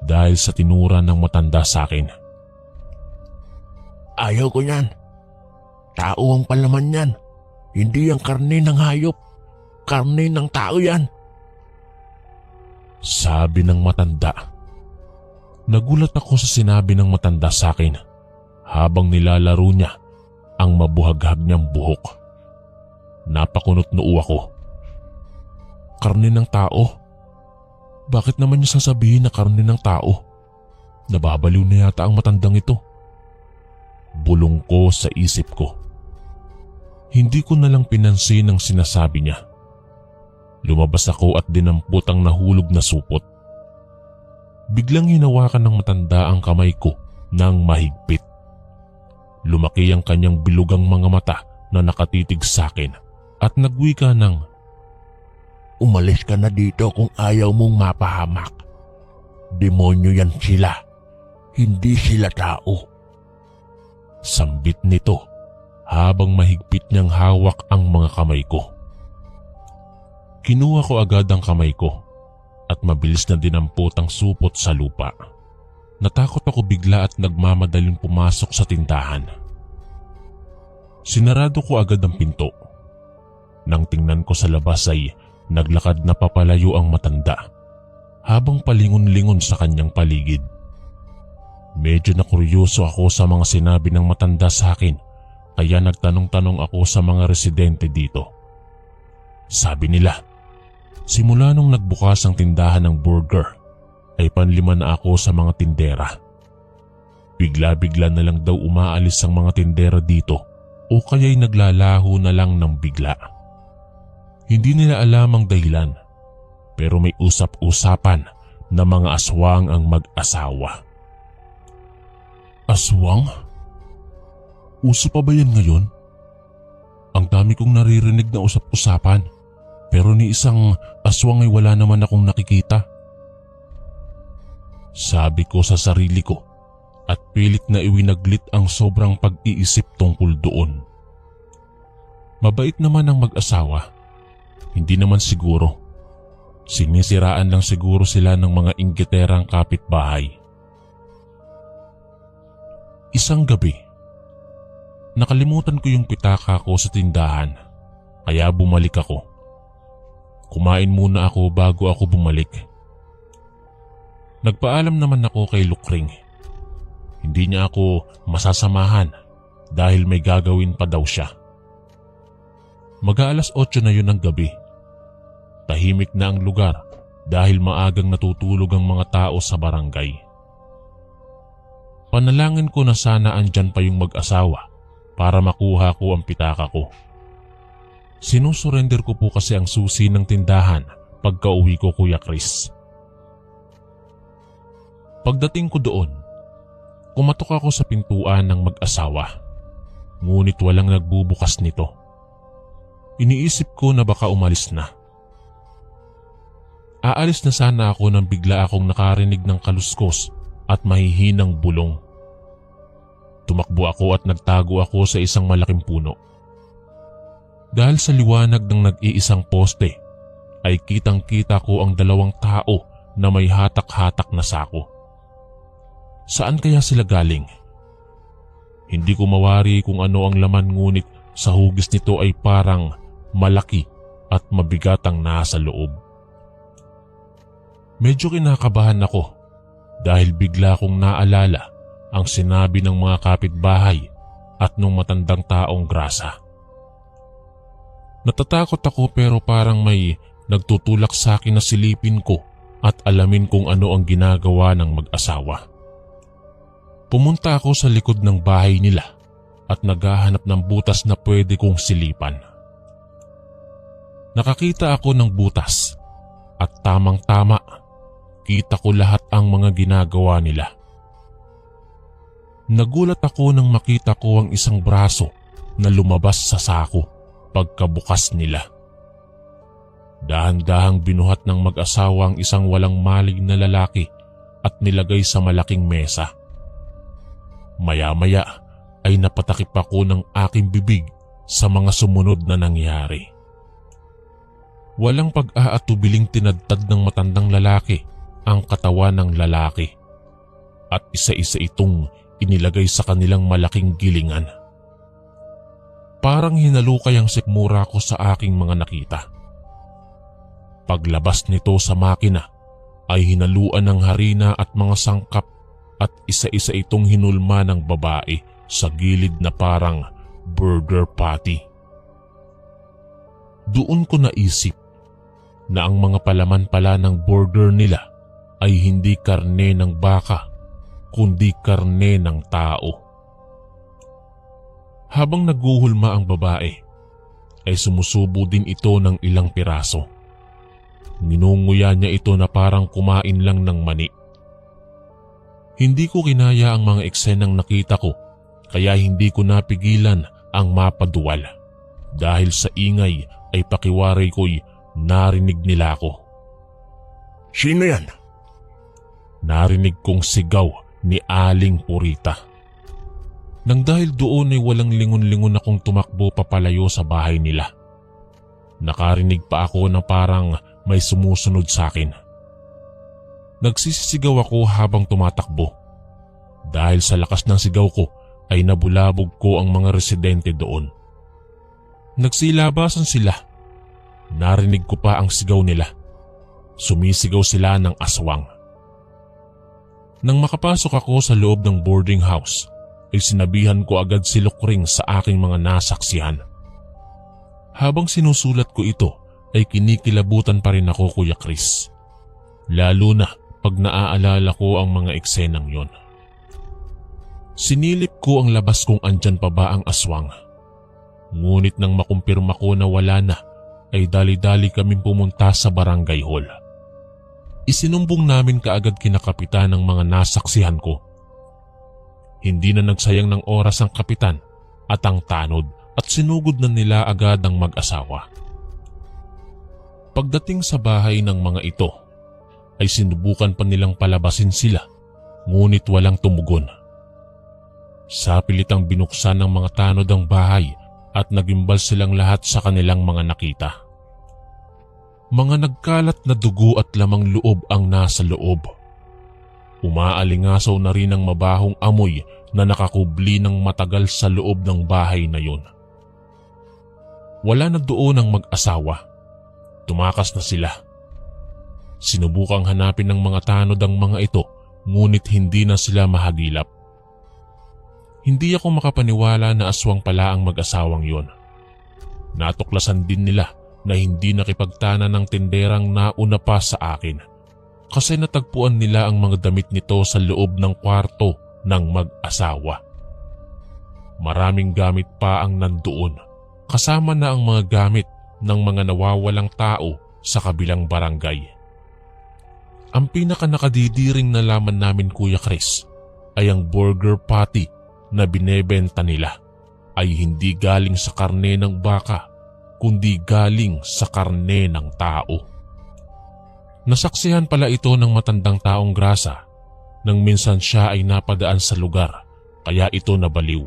dahil sa tinura ng matanda sa akin. Ayaw ko yan. Tao ang palaman yan. Hindi ang karne ng hayop. Karne ng tao yan. Sabi ng matanda. Nagulat ako sa sinabi ng matanda sa akin habang nilalaro niya ang mabuhaghag niyang buhok. Napakunot noo ako. Karne ng tao? Bakit naman niya sasabihin na karne ng tao? Nababaliw na yata ang matandang ito. Bulong ko sa isip ko. Hindi ko na lang pinansin ang sinasabi niya. Lumabas ako at dinampot ang nahulog na supot. Biglang hinawakan ng matanda ang kamay ko ng mahigpit. Lumaki ang kanyang bilugang mga mata na nakatitig sa akin at nagwika ng, Umalis ka na dito kung ayaw mong mapahamak. Demonyo yan sila. Hindi sila tao. Sambit nito habang mahigpit niyang hawak ang mga kamay ko. Kinuha ko agad ang kamay ko at mabilis na dinampot ang supot sa lupa. Natakot ako bigla at nagmamadaling pumasok sa tindahan. Sinarado ko agad ang pinto. Nang tingnan ko sa labas ay naglakad na papalayo ang matanda habang palingon-lingon sa kanyang paligid. Medyo nakuryoso ako sa mga sinabi ng matanda sa akin kaya nagtanong-tanong ako sa mga residente dito. Sabi nila, simula nung nagbukas ang tindahan ng burger ay panlima na ako sa mga tindera. Bigla-bigla na lang daw umaalis ang mga tindera dito o kaya'y naglalaho na lang ng bigla. Hindi nila alam ang dahilan pero may usap-usapan na mga aswang ang mag-asawa. Aswang? Uso pa ba yan ngayon? Ang dami kong naririnig na usap-usapan pero ni isang aswang ay wala naman akong nakikita. Sabi ko sa sarili ko at pilit na iwinaglit ang sobrang pag-iisip tungkol doon. Mabait naman ang mag-asawa. Hindi naman siguro. Sinisiraan lang siguro sila ng mga inggiterang kapitbahay. Isang gabi, nakalimutan ko yung pitaka ko sa tindahan kaya bumalik ako. Kumain muna ako bago ako bumalik. Nagpaalam naman ako kay Lukring. Hindi niya ako masasamahan dahil may gagawin pa daw siya. Mag-aalas 8 na yun ng gabi. Tahimik na ang lugar dahil maagang natutulog ang mga tao sa barangay. Panalangin ko na sana andyan pa yung mag-asawa para makuha ko ang pitaka ko. Sinusurrender ko po kasi ang susi ng tindahan pagka-uwi ko, Kuya Chris. Pagdating ko doon, kumatok ako sa pintuan ng mag-asawa. Ngunit walang nagbubukas nito. Iniisip ko na baka umalis na. Aalis na sana ako nang bigla akong nakarinig ng kaluskos at mahihinang bulong. Tumakbo ako at nagtago ako sa isang malaking puno. Dahil sa liwanag ng nag-iisang poste, ay kitang-kita ko ang dalawang tao na may hatak-hatak na sako. Saan kaya sila galing? Hindi ko mawari kung ano ang laman, ngunit sa hugis nito ay parang malaki at mabigat ang nasa loob. Medyo kinakabahan ako dahil bigla kong naalala ang sinabi ng mga kapitbahay at nung matandang taong grasa. Natatakot ako pero parang may nagtutulak sa akin na silipin ko at alamin kung ano ang ginagawa ng mag-asawa. Pumunta ako sa likod ng bahay nila at naghahanap ng butas na pwede kong silipan. Nakakita ako ng butas at tamang-tama, kita ko lahat ang mga ginagawa nila. Nagulat ako nang makita ko ang isang braso na lumabas sa sako pagkabukas nila. Dahan-dahang binuhat ng mag-asawa ang isang walang malig na lalaki at nilagay sa malaking mesa. Maya-maya ay napatakip ako ng aking bibig sa mga sumunod na nangyari. Walang pag-aatubiling tinadtad ng matandang lalaki ang katawan ng lalaki at isa-isa itong inilagay sa kanilang malaking gilingan. Parang hinalukay ang sikmura ko sa aking mga nakita. Paglabas nito sa makina ay hinaluan ng harina at mga sangkap at isa-isa itong hinulma ng babae sa gilid na parang burger patty. Doon ko naisip na ang mga palaman pala ng burger nila ay hindi karne ng baka kundi karne ng tao. Habang naguhulma ang babae ay sumusubo din ito ng ilang piraso. Ninunguya niya ito na parang kumain lang ng mani. Hindi ko kinaya ang mga eksenang nakita ko kaya hindi ko napigilan ang mapaduwal. Dahil sa ingay ay pakiwaray ko'y narinig nila ako. Sino yan? Narinig kong sigaw ni Aling Purita. Nang dahil doon ay walang lingon-lingon akong tumakbo papalayo sa bahay nila. Nakarinig pa ako na parang may sumusunod sa akin. Nagsisisigaw ako habang tumatakbo. Dahil sa lakas ng sigaw ko ay nabulabog ko ang mga residente doon. Nagsilabasan sila. Narinig ko pa ang sigaw nila. Sumisigaw sila ng aswang. Nang makapasok ako sa loob ng boarding house, ay sinabihan ko agad si Lukring sa aking mga nasaksihan. Habang sinusulat ko ito, ay kinikilabutan pa rin ako, Kuya Chris. Lalo na pag naaalala ko ang mga eksenang yon. Sinilip ko ang labas kung andyan pa ba ang aswang. Ngunit nang makumpirma ko na wala na, ay dali-dali kaming pumunta sa barangay hall. Isinumbong namin kaagad kina kapitan ng mga nasaksihan ko. Hindi na nagsayang ng oras ang kapitan at ang tanod at sinugod na nila agad ang mag-asawa. Pagdating sa bahay ng mga ito, ay sinubukan pa nilang palabasin sila, ngunit walang tumugon. Sa pilitang binuksan ng mga tanod ang bahay at nagimbal silang lahat sa kanilang mga nakita. Mga nagkalat na dugo at lamang loob ang nasa loob. Umaalingasaw na rin ang mabahong amoy na nakakubli ng matagal sa loob ng bahay na yun. Wala na doon ang mag-asawa. Tumakas na sila. Sinubukang hanapin ng mga tanod ang mga ito, ngunit hindi na sila mahagilap. Hindi ako makapaniwala na aswang pala ang mag-asawang yon. Natuklasan din nila na hindi nakipagtana ng tinderang nauna pa sa akin kasi natagpuan nila ang mga damit nito sa loob ng kwarto ng mag-asawa. Maraming gamit pa ang nandoon, kasama na ang mga gamit ng mga nawawalang tao sa kabilang barangay. Ang pinaka nakadidiring na laman namin, Kuya Chris, ay ang burger patty na binebenta nila ay hindi galing sa karne ng baka kundi galing sa karne ng tao. Nasaksihan pala ito ng matandang taong grasa nang minsan siya ay napadaan sa lugar kaya ito nabaliw.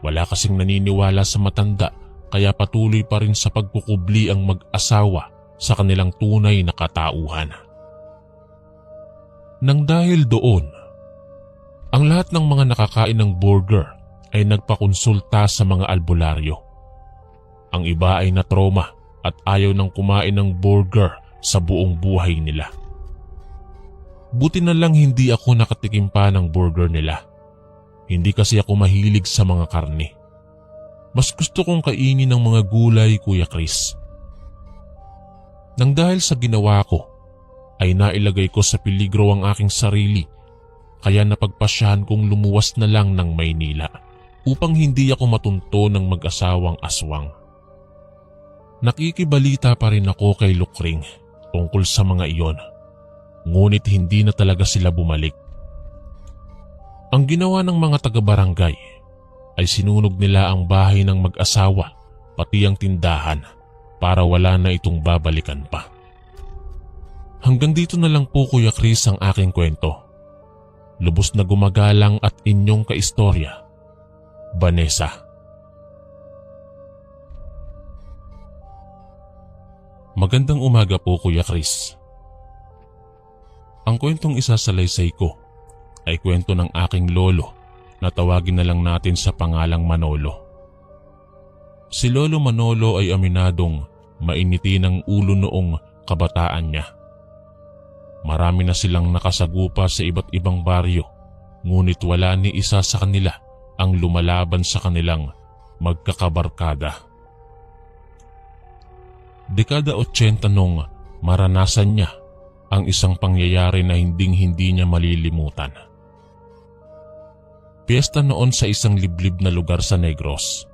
Wala kasing naniniwala sa matanda kaya patuloy pa rin sa pagkukubli ang mag-asawa sa kanilang tunay na katauhan. Nang dahil doon, ang lahat ng mga nakakain ng burger ay nagpakonsulta sa mga albularyo. Ang iba ay na-trauma at ayaw nang kumain ng burger sa buong buhay nila. Buti na lang hindi ako nakatikim pa ng burger nila. Hindi kasi ako mahilig sa mga karne. Mas gusto kong kainin ng mga gulay, Kuya Chris. Nang dahil sa ginawa ko, ay nailagay ko sa peligro ang aking sarili kaya napagpasyahan kong lumuwas na lang ng Maynila upang hindi ako matunto ng mag-asawang aswang. Nakikibalita pa rin ako kay Lukring tungkol sa mga iyon, ngunit hindi na talaga sila bumalik. Ang ginawa ng mga taga-barangay ay sinunog nila ang bahay ng mag-asawa pati ang tindahan para wala na itong babalikan pa. Hanggang dito na lang po, Kuya Chris, ang aking kwento. Lubos na gumagalang at inyong kaistorya, Vanessa. Magandang umaga po, Kuya Chris. Ang kwentong isasalaysay ko ay kwento ng aking lolo na tawagin na lang natin sa pangalang Manolo. Si Lolo Manolo ay aminadong mainiti ng ulo noong kabataan niya. Marami na silang nakasagupa sa iba't ibang baryo, ngunit wala ni isa sa kanila ang lumalaban sa kanilang magkakabarkada. Dekada 80 nung maranasan niya ang isang pangyayari na hinding-hindi niya malilimutan. Piyesta noon sa isang liblib na lugar sa Negros.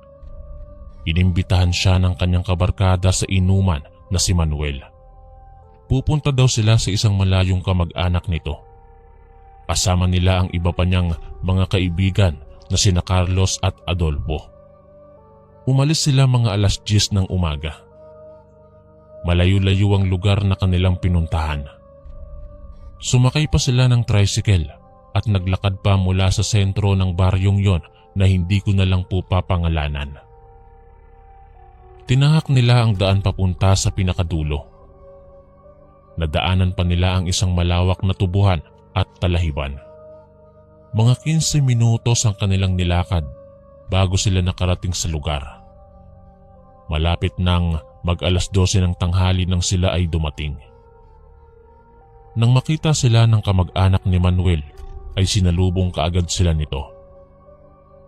Inimbitahan siya ng kanyang kabarkada sa inuman na si Manuel. Pupunta daw sila sa isang malayong kamag-anak nito. Kasama nila ang iba pa niyang mga kaibigan na sina Carlos at Adolfo. Umalis sila mga alas 10 ng umaga. Malayo-layo ang lugar na kanilang pinuntahan. Sumakay pa sila ng tricycle at naglakad pa mula sa sentro ng baryong yon na hindi ko na lang po papangalanan. Tinahak nila ang daan papunta sa pinakadulo. Nadaanan pa nila ang isang malawak na tubuhan at talahiban. Mga 15 minutos ang kanilang nilakad bago sila nakarating sa lugar. Malapit nang mag-alas 12 ng tanghali nang sila ay dumating. Nang makita sila ng kamag-anak ni Manuel ay sinalubong kaagad sila nito.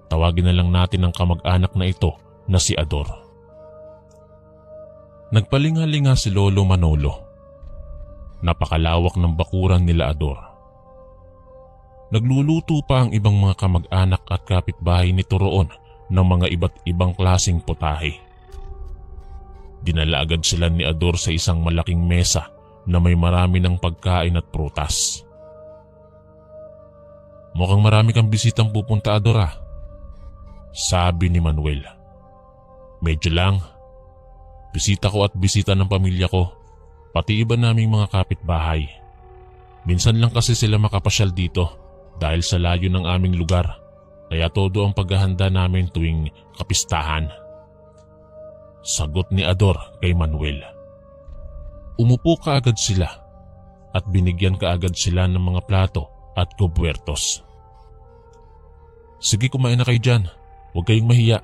Tawagin na lang natin ang kamag-anak na ito na si Ador. Nagpalingalinga si Lolo Manolo. Napakalawak ng bakuran nila Ador. Nagluluto pa ang ibang mga kamag-anak at kapitbahay nito roon ng mga iba't ibang klaseng putahe. Dinala agad sila ni Ador sa isang malaking mesa na may marami ng pagkain at prutas. Mukhang marami kang bisitang pupunta, Ador, ah, sabi ni Manuel. Medyo lang. Bisita ko at bisita ng pamilya ko. Pati iba naming mga kapitbahay. Minsan lang kasi sila makapasyal dito dahil sa layo ng aming lugar, kaya todo ang paghahanda namin tuwing kapistahan. Sagot ni Ador kay Manuel. Umupo kaagad sila at binigyan kaagad sila ng mga plato at kubwertos. Sige, kumain na kayo dyan. Huwag kayong mahiya.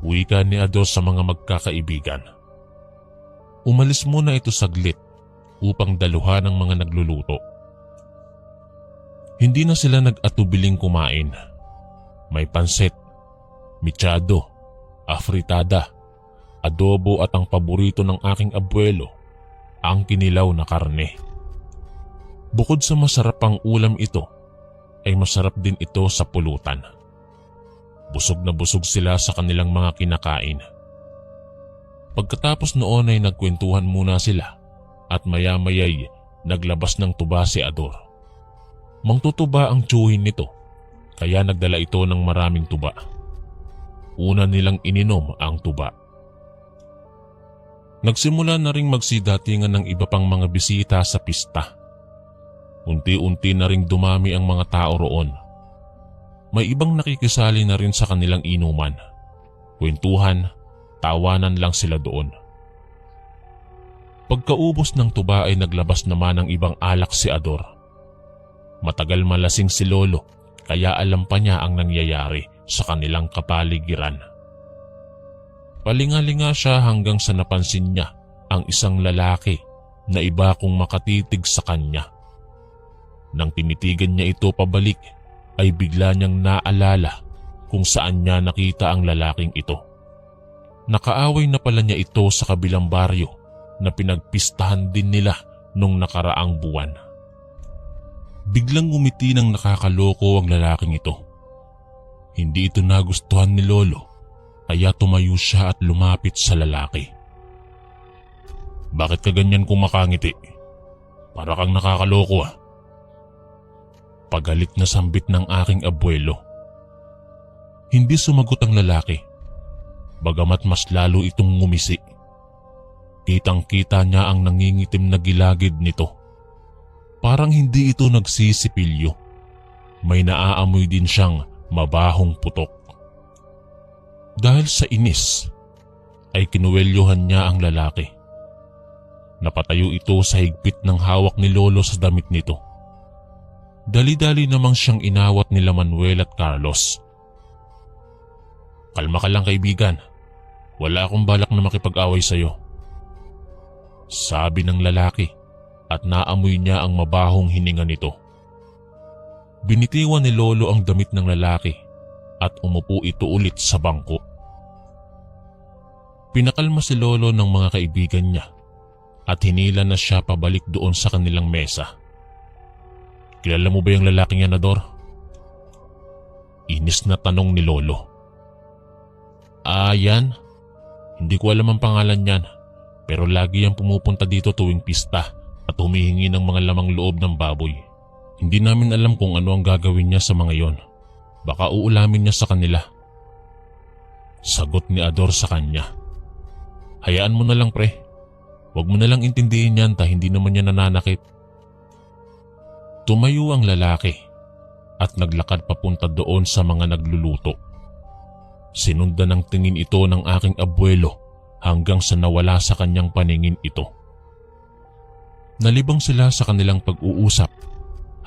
Wika ni Ador sa mga magkakaibigan. Umalis muna ito saglit upang daluhan ng mga nagluluto. Hindi na sila nag-atubiling kumain. May pansit, mechado, afritada, adobo at ang paborito ng aking abuelo, ang kinilaw na karne. Bukod sa masarap ang ulam ito, ay masarap din ito sa pulutan. Busog na busog sila sa kanilang mga kinakain. Pagkatapos noon ay nagkwentuhan muna sila at maya-maya'y naglabas ng tuba si Ador. Mangtutuba ang tiyuhin nito kaya nagdala ito ng maraming tuba. Una nilang ininom ang tuba. Nagsimula na ring magsidatingan ng iba pang mga bisita sa pista. Unti-unti na ring dumami ang mga tao roon. May ibang nakikisali na rin sa kanilang inuman. Kwentuhan, tawanan lang sila doon. Pagkaubos ng tuba ay naglabas naman ng ibang alak si Ador. Matagal malasing si Lolo kaya alam pa niya ang nangyayari sa kanilang kapaligiran. Palinga-linga siya hanggang sa napansin niya ang isang lalaki na iba kung makatitig sa kanya. Nang tinitigan niya ito pabalik ay bigla niyang naalala kung saan niya nakita ang lalaking ito. Nakaaway na pala niya ito sa kabilang baryo na pinagpistahan din nila nung nakaraang buwan. Biglang ngumiti ng nakakaloko ang lalaking ito. Hindi ito nagustuhan ni Lolo kaya tumayo siya at lumapit sa lalaki. "Bakit ka ganyan kung makangiti? Para kang nakakaloko ah." Pagalit na sambit ng aking abuelo. Hindi sumagot ang lalaki, bagamat mas lalo itong ngumisi. Kitang-kita niya ang nangingitim na gilagid nito. Parang hindi ito nagsisipilyo. May naaamoy din siyang mabahong putok. Dahil sa inis, ay kinuwelyohan niya ang lalaki. Napatayo ito sa higpit ng hawak ni Lolo sa damit nito. Dali-dali namang siyang inawat nila Manuel at Carlos. "Kalma ka lang kaibigan, wala akong balak na makipag-away sa'yo," sabi ng lalaki at naamoy niya ang mabahong hininga nito. Binitiwan ni Lolo ang damit ng lalaki at umupo ito ulit sa bangko. Pinakalma si Lolo ng mga kaibigan niya at hinila na siya pabalik doon sa kanilang mesa. "Kilala mo ba yung lalaking yan, Ador?" Inis na tanong ni Lolo. Yan. Hindi ko alam ang pangalan niyan, pero lagi yang pumupunta dito tuwing pista at humihingi ng mga lamang loob ng baboy. Hindi namin alam kung ano ang gagawin niya sa mga yon. Baka uulamin niya sa kanila." Sagot ni Ador sa kanya. "Hayaan mo na lang pre. Huwag mo na lang intindihin yan hindi naman niya nananakit." Tumayo ang lalaki at naglakad papunta doon sa mga nagluluto. Sinundan ng tingin ito ng aking abuelo hanggang sa nawala sa kanyang paningin ito. Nalibang sila sa kanilang pag-uusap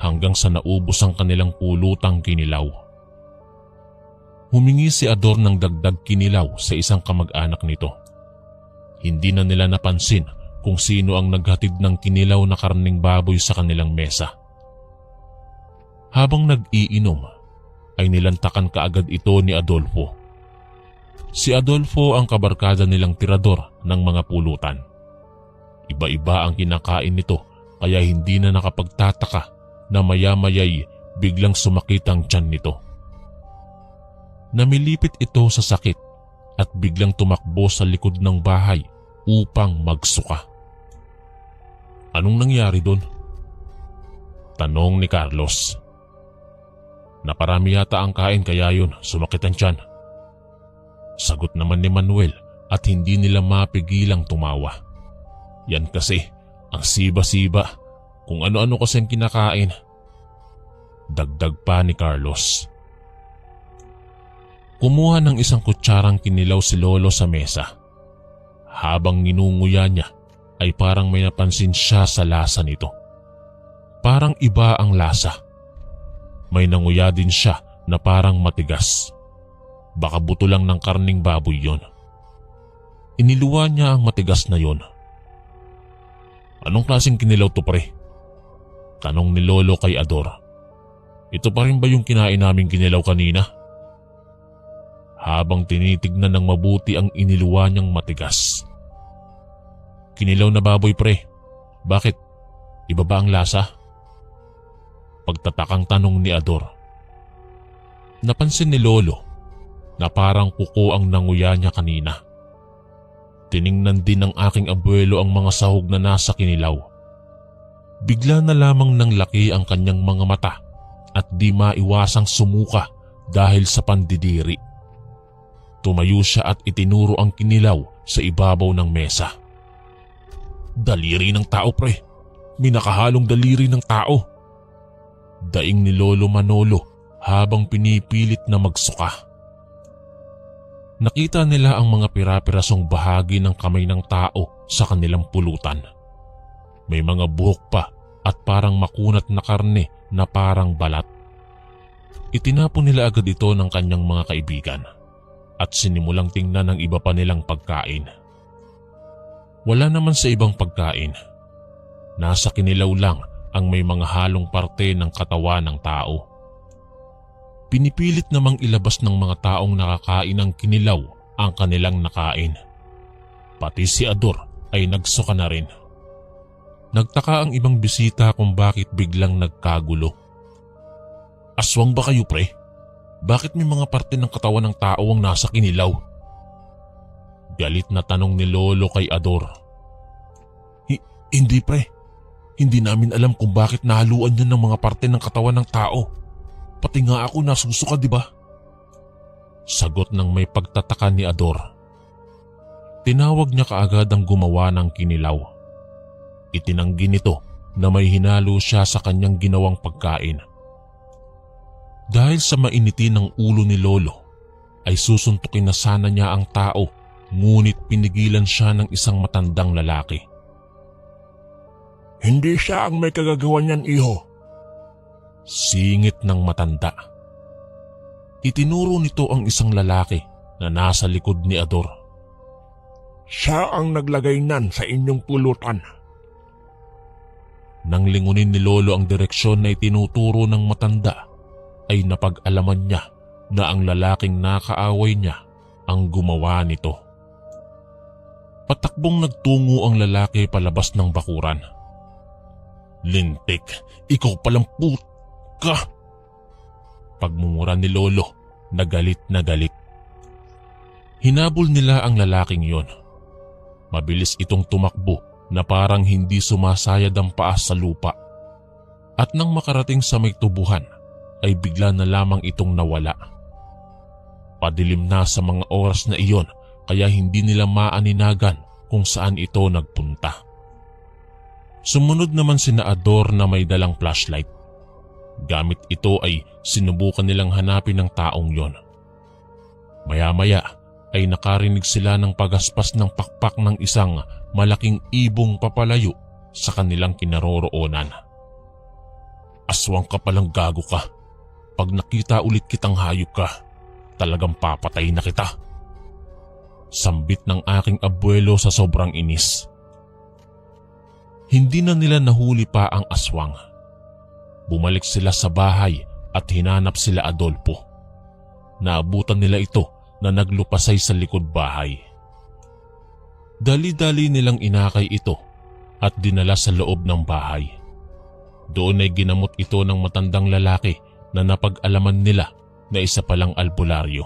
hanggang sa naubos ang kanilang pulutang kinilaw. Humingi si Ador ng dagdag kinilaw sa isang kamag-anak nito. Hindi na nila napansin kung sino ang naghatid ng kinilaw na karning baboy sa kanilang mesa. Habang nag-iinom, ay nilantakan kaagad ito ni Adolfo. Si Adolfo ang kabarkada nilang tirador ng mga pulutan. Iba-iba ang kinakain nito kaya hindi na nakapagtataka na maya-maya'y biglang sumakit ang tiyan nito. Namilipit ito sa sakit at biglang tumakbo sa likod ng bahay upang magsuka. "Anong nangyari doon?" tanong ni Carlos. "Naparami yata ang kain kaya yun, sumakit ang tiyan." Sagot naman ni Manuel at hindi nila mapigilang tumawa. Yan kasi ang siba-siba, kung ano-ano kasi ang kinakain. Dagdag pa ni Carlos. Kumuha ng isang kutsarang kinilaw si Lolo sa mesa. Habang ninunguya niya ay parang may napansin siya sa lasa nito. Parang iba ang lasa. May nanguya din siya na parang matigas. Baka buto lang ng karning baboy yon. Iniluwa niya ang matigas na yon. "Anong klaseng kinilaw to pre?" tanong ni Lolo kay Ador. "Ito pa rin ba yung kinain naming kinilaw kanina?" Habang tinitignan ng mabuti ang iniluwa niyang matigas. "Kinilaw na baboy pre. Bakit? Iba ba ang lasa?" Pagtatakang tanong ni Ador. Napansin ni Lolo na parang kuko ang nanguya niya kanina. Tiningnan din ng aking abuelo ang mga sahog na nasa kinilaw. Bigla na lamang ng laki ang kanyang mga mata at di maiwasang sumuka dahil sa pandidiri. Tumayo siya at itinuro ang kinilaw sa ibabaw ng mesa. Daliri ng tao, pre. May nakahalong daliri ng tao. Daing ni Lolo Manolo habang pinipilit na magsuka. Nakita nila ang mga pira-pirasong bahagi ng kamay ng tao sa kanilang pulutan. May mga buhok pa at parang makunat na karne na parang balat. Itinapon nila agad ito ng kanyang mga kaibigan at sinimulang tingnan ng iba pa nilang pagkain. Wala naman sa ibang pagkain. Nasa kinilaw lang ang may mga halong parte ng katawan ng tao. Pinipilit namang ilabas ng mga taong nakakain ng kinilaw ang kanilang nakain. Pati si Ador ay nagsuka na rin. Nagtaka ang ibang bisita kung bakit biglang nagkagulo. Aswang ba kayo, pre? Bakit may mga parte ng katawan ng tao ang nasa kinilaw? Galit na tanong ni Lolo kay Ador. Hindi, pre. Hindi namin alam kung bakit nahaluan yun ng mga parte ng katawan ng tao. Pati nga ako nasusuka, di ba? Sagot ng may pagtataka ni Ador. Tinawag niya kaagad ang gumawa ng kinilaw. Itinanggi nito na may hinalo siya sa kanyang ginawang pagkain. Dahil sa mainiti ng ulo ni Lolo, ay susuntukin na sana niya ang tao, ngunit pinigilan siya ng isang matandang lalaki. Hindi siya ang may kagagawa niyan, iho. Singit ng matanda. Itinuro nito ang isang lalaki na nasa likod ni Ador. Siya ang naglagay nan sa inyong pulutan. Nang lingunin ni Lolo ang direksyon na itinuturo ng matanda, ay napag-alaman niya na ang lalaking nakaaway niya ang gumawa nito. Patakbong nagtungo ang lalaki palabas ng bakuran. Lintik, ikaw palang ka! Pagmumura ni Lolo na galit na galit. Hinabol nila ang lalaking yon. Mabilis itong tumakbo na parang hindi sumasayad ang paa sa lupa. At nang makarating sa may tubuhan, ay bigla na lamang itong nawala. Padilim na sa mga oras na iyon kaya hindi nila maaninagan kung saan ito nagpunta. Sumunod naman sina Ador na may dalang flashlight. Gamit ito ay sinubukan nilang hanapin ang taong yon. Maya-maya ay nakarinig sila ng pagaspas ng pakpak ng isang malaking ibong papalayo sa kanilang kinaroroonan. Aswang ka palang, gago ka. Pag nakita ulit kitang hayop ka, talagang papatay na kita. Sambit ng aking abuelo sa sobrang inis. Hindi na nila nahuli pa ang aswang. Bumalik sila sa bahay at hinanap sila Adolfo. Naabutan nila ito na naglupasay sa likod bahay. Dali-dali nilang inakay ito at dinala sa loob ng bahay. Doon ay ginamot ito ng matandang lalaki na napag-alaman nila na isa palang albularyo.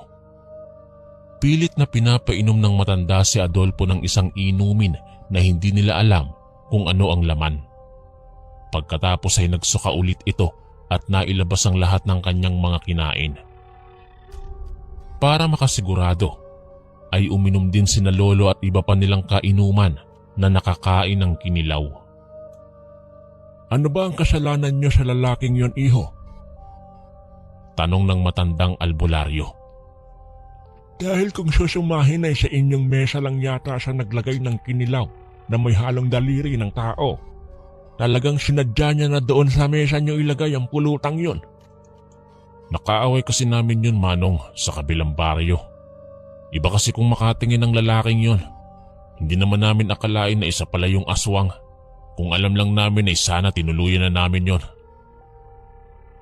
Pilit na pinapainom ng matanda si Adolfo ng isang inumin na hindi nila alam kung ano ang laman. Pagkatapos ay nagsuka ulit ito at nailabas ang lahat ng kanyang mga kinain. Para makasigurado, ay uminom din sina Lolo at iba pa nilang kainuman na nakakain ng kinilaw. Ano ba ang kasalanan niyo sa lalaking yon, iho? Tanong ng matandang albularyo. Dahil kung susumahin ay sa inyong mesa lang yata siya naglagay ng kinilaw na may halong daliri ng tao. Talagang sinadya niya na doon sa mesa niyo ilagay ang pulutang yon. Nakaaway kasi namin yun, Manong, sa kabilang baryo. Iba kasi kung makatingin ng lalaking yon. Hindi naman namin akalain na isa pala yung aswang. Kung alam lang namin ay sana tinuluyan na namin yon.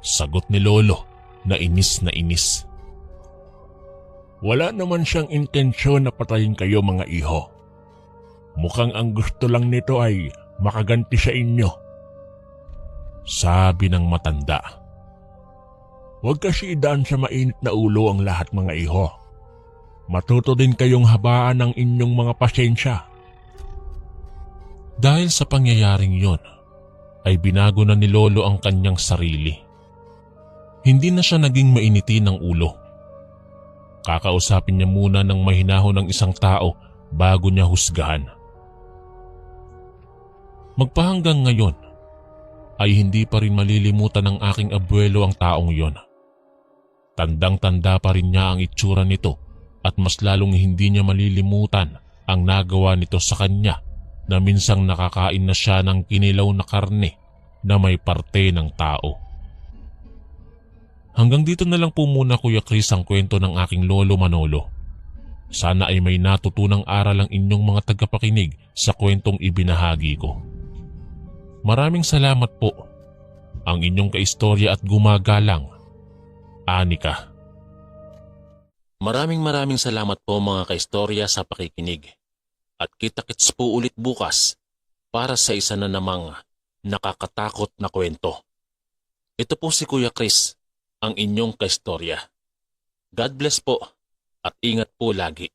Sagot ni Lolo na inis na inis. Wala naman siyang intensyon na patayin kayo, mga iho. Mukhang ang gusto lang nito ay makaganti sa inyo. Sabi ng matanda. Huwag kasi idaan sa mainit na ulo ang lahat, mga iho. Matuto din kayong habaan ang inyong mga pasensya. Dahil sa pangyayaring yon, ay binago na ni Lolo ang kanyang sarili. Hindi na siya naging mainiti ng ulo. Kakausapin niya muna ng mahinahon ng isang tao bago niya husgahan. Magpahanggang ngayon ay hindi pa rin malilimutan ng aking abuelo ang taong yon. Tandang-tanda pa rin niya ang itsura nito at mas lalong hindi niya malilimutan ang nagawa nito sa kanya na minsang nakakain na siya ng kinilaw na karne na may parte ng tao. Hanggang dito na lang po muna Kuya Chris ang kwento ng aking lolo Manolo. Sana ay may natutunang aral ang inyong mga tagapakinig sa kwentong ibinahagi ko. Maraming salamat po. Ang inyong kaistorya at gumagalang, Anika. Maraming salamat po mga kaistorya sa pakikinig. At kita-kits po ulit bukas para sa isa na namang nakakatakot na kwento. Ito po si Kuya Chris, ang inyong kaistorya. God bless po at ingat po lagi.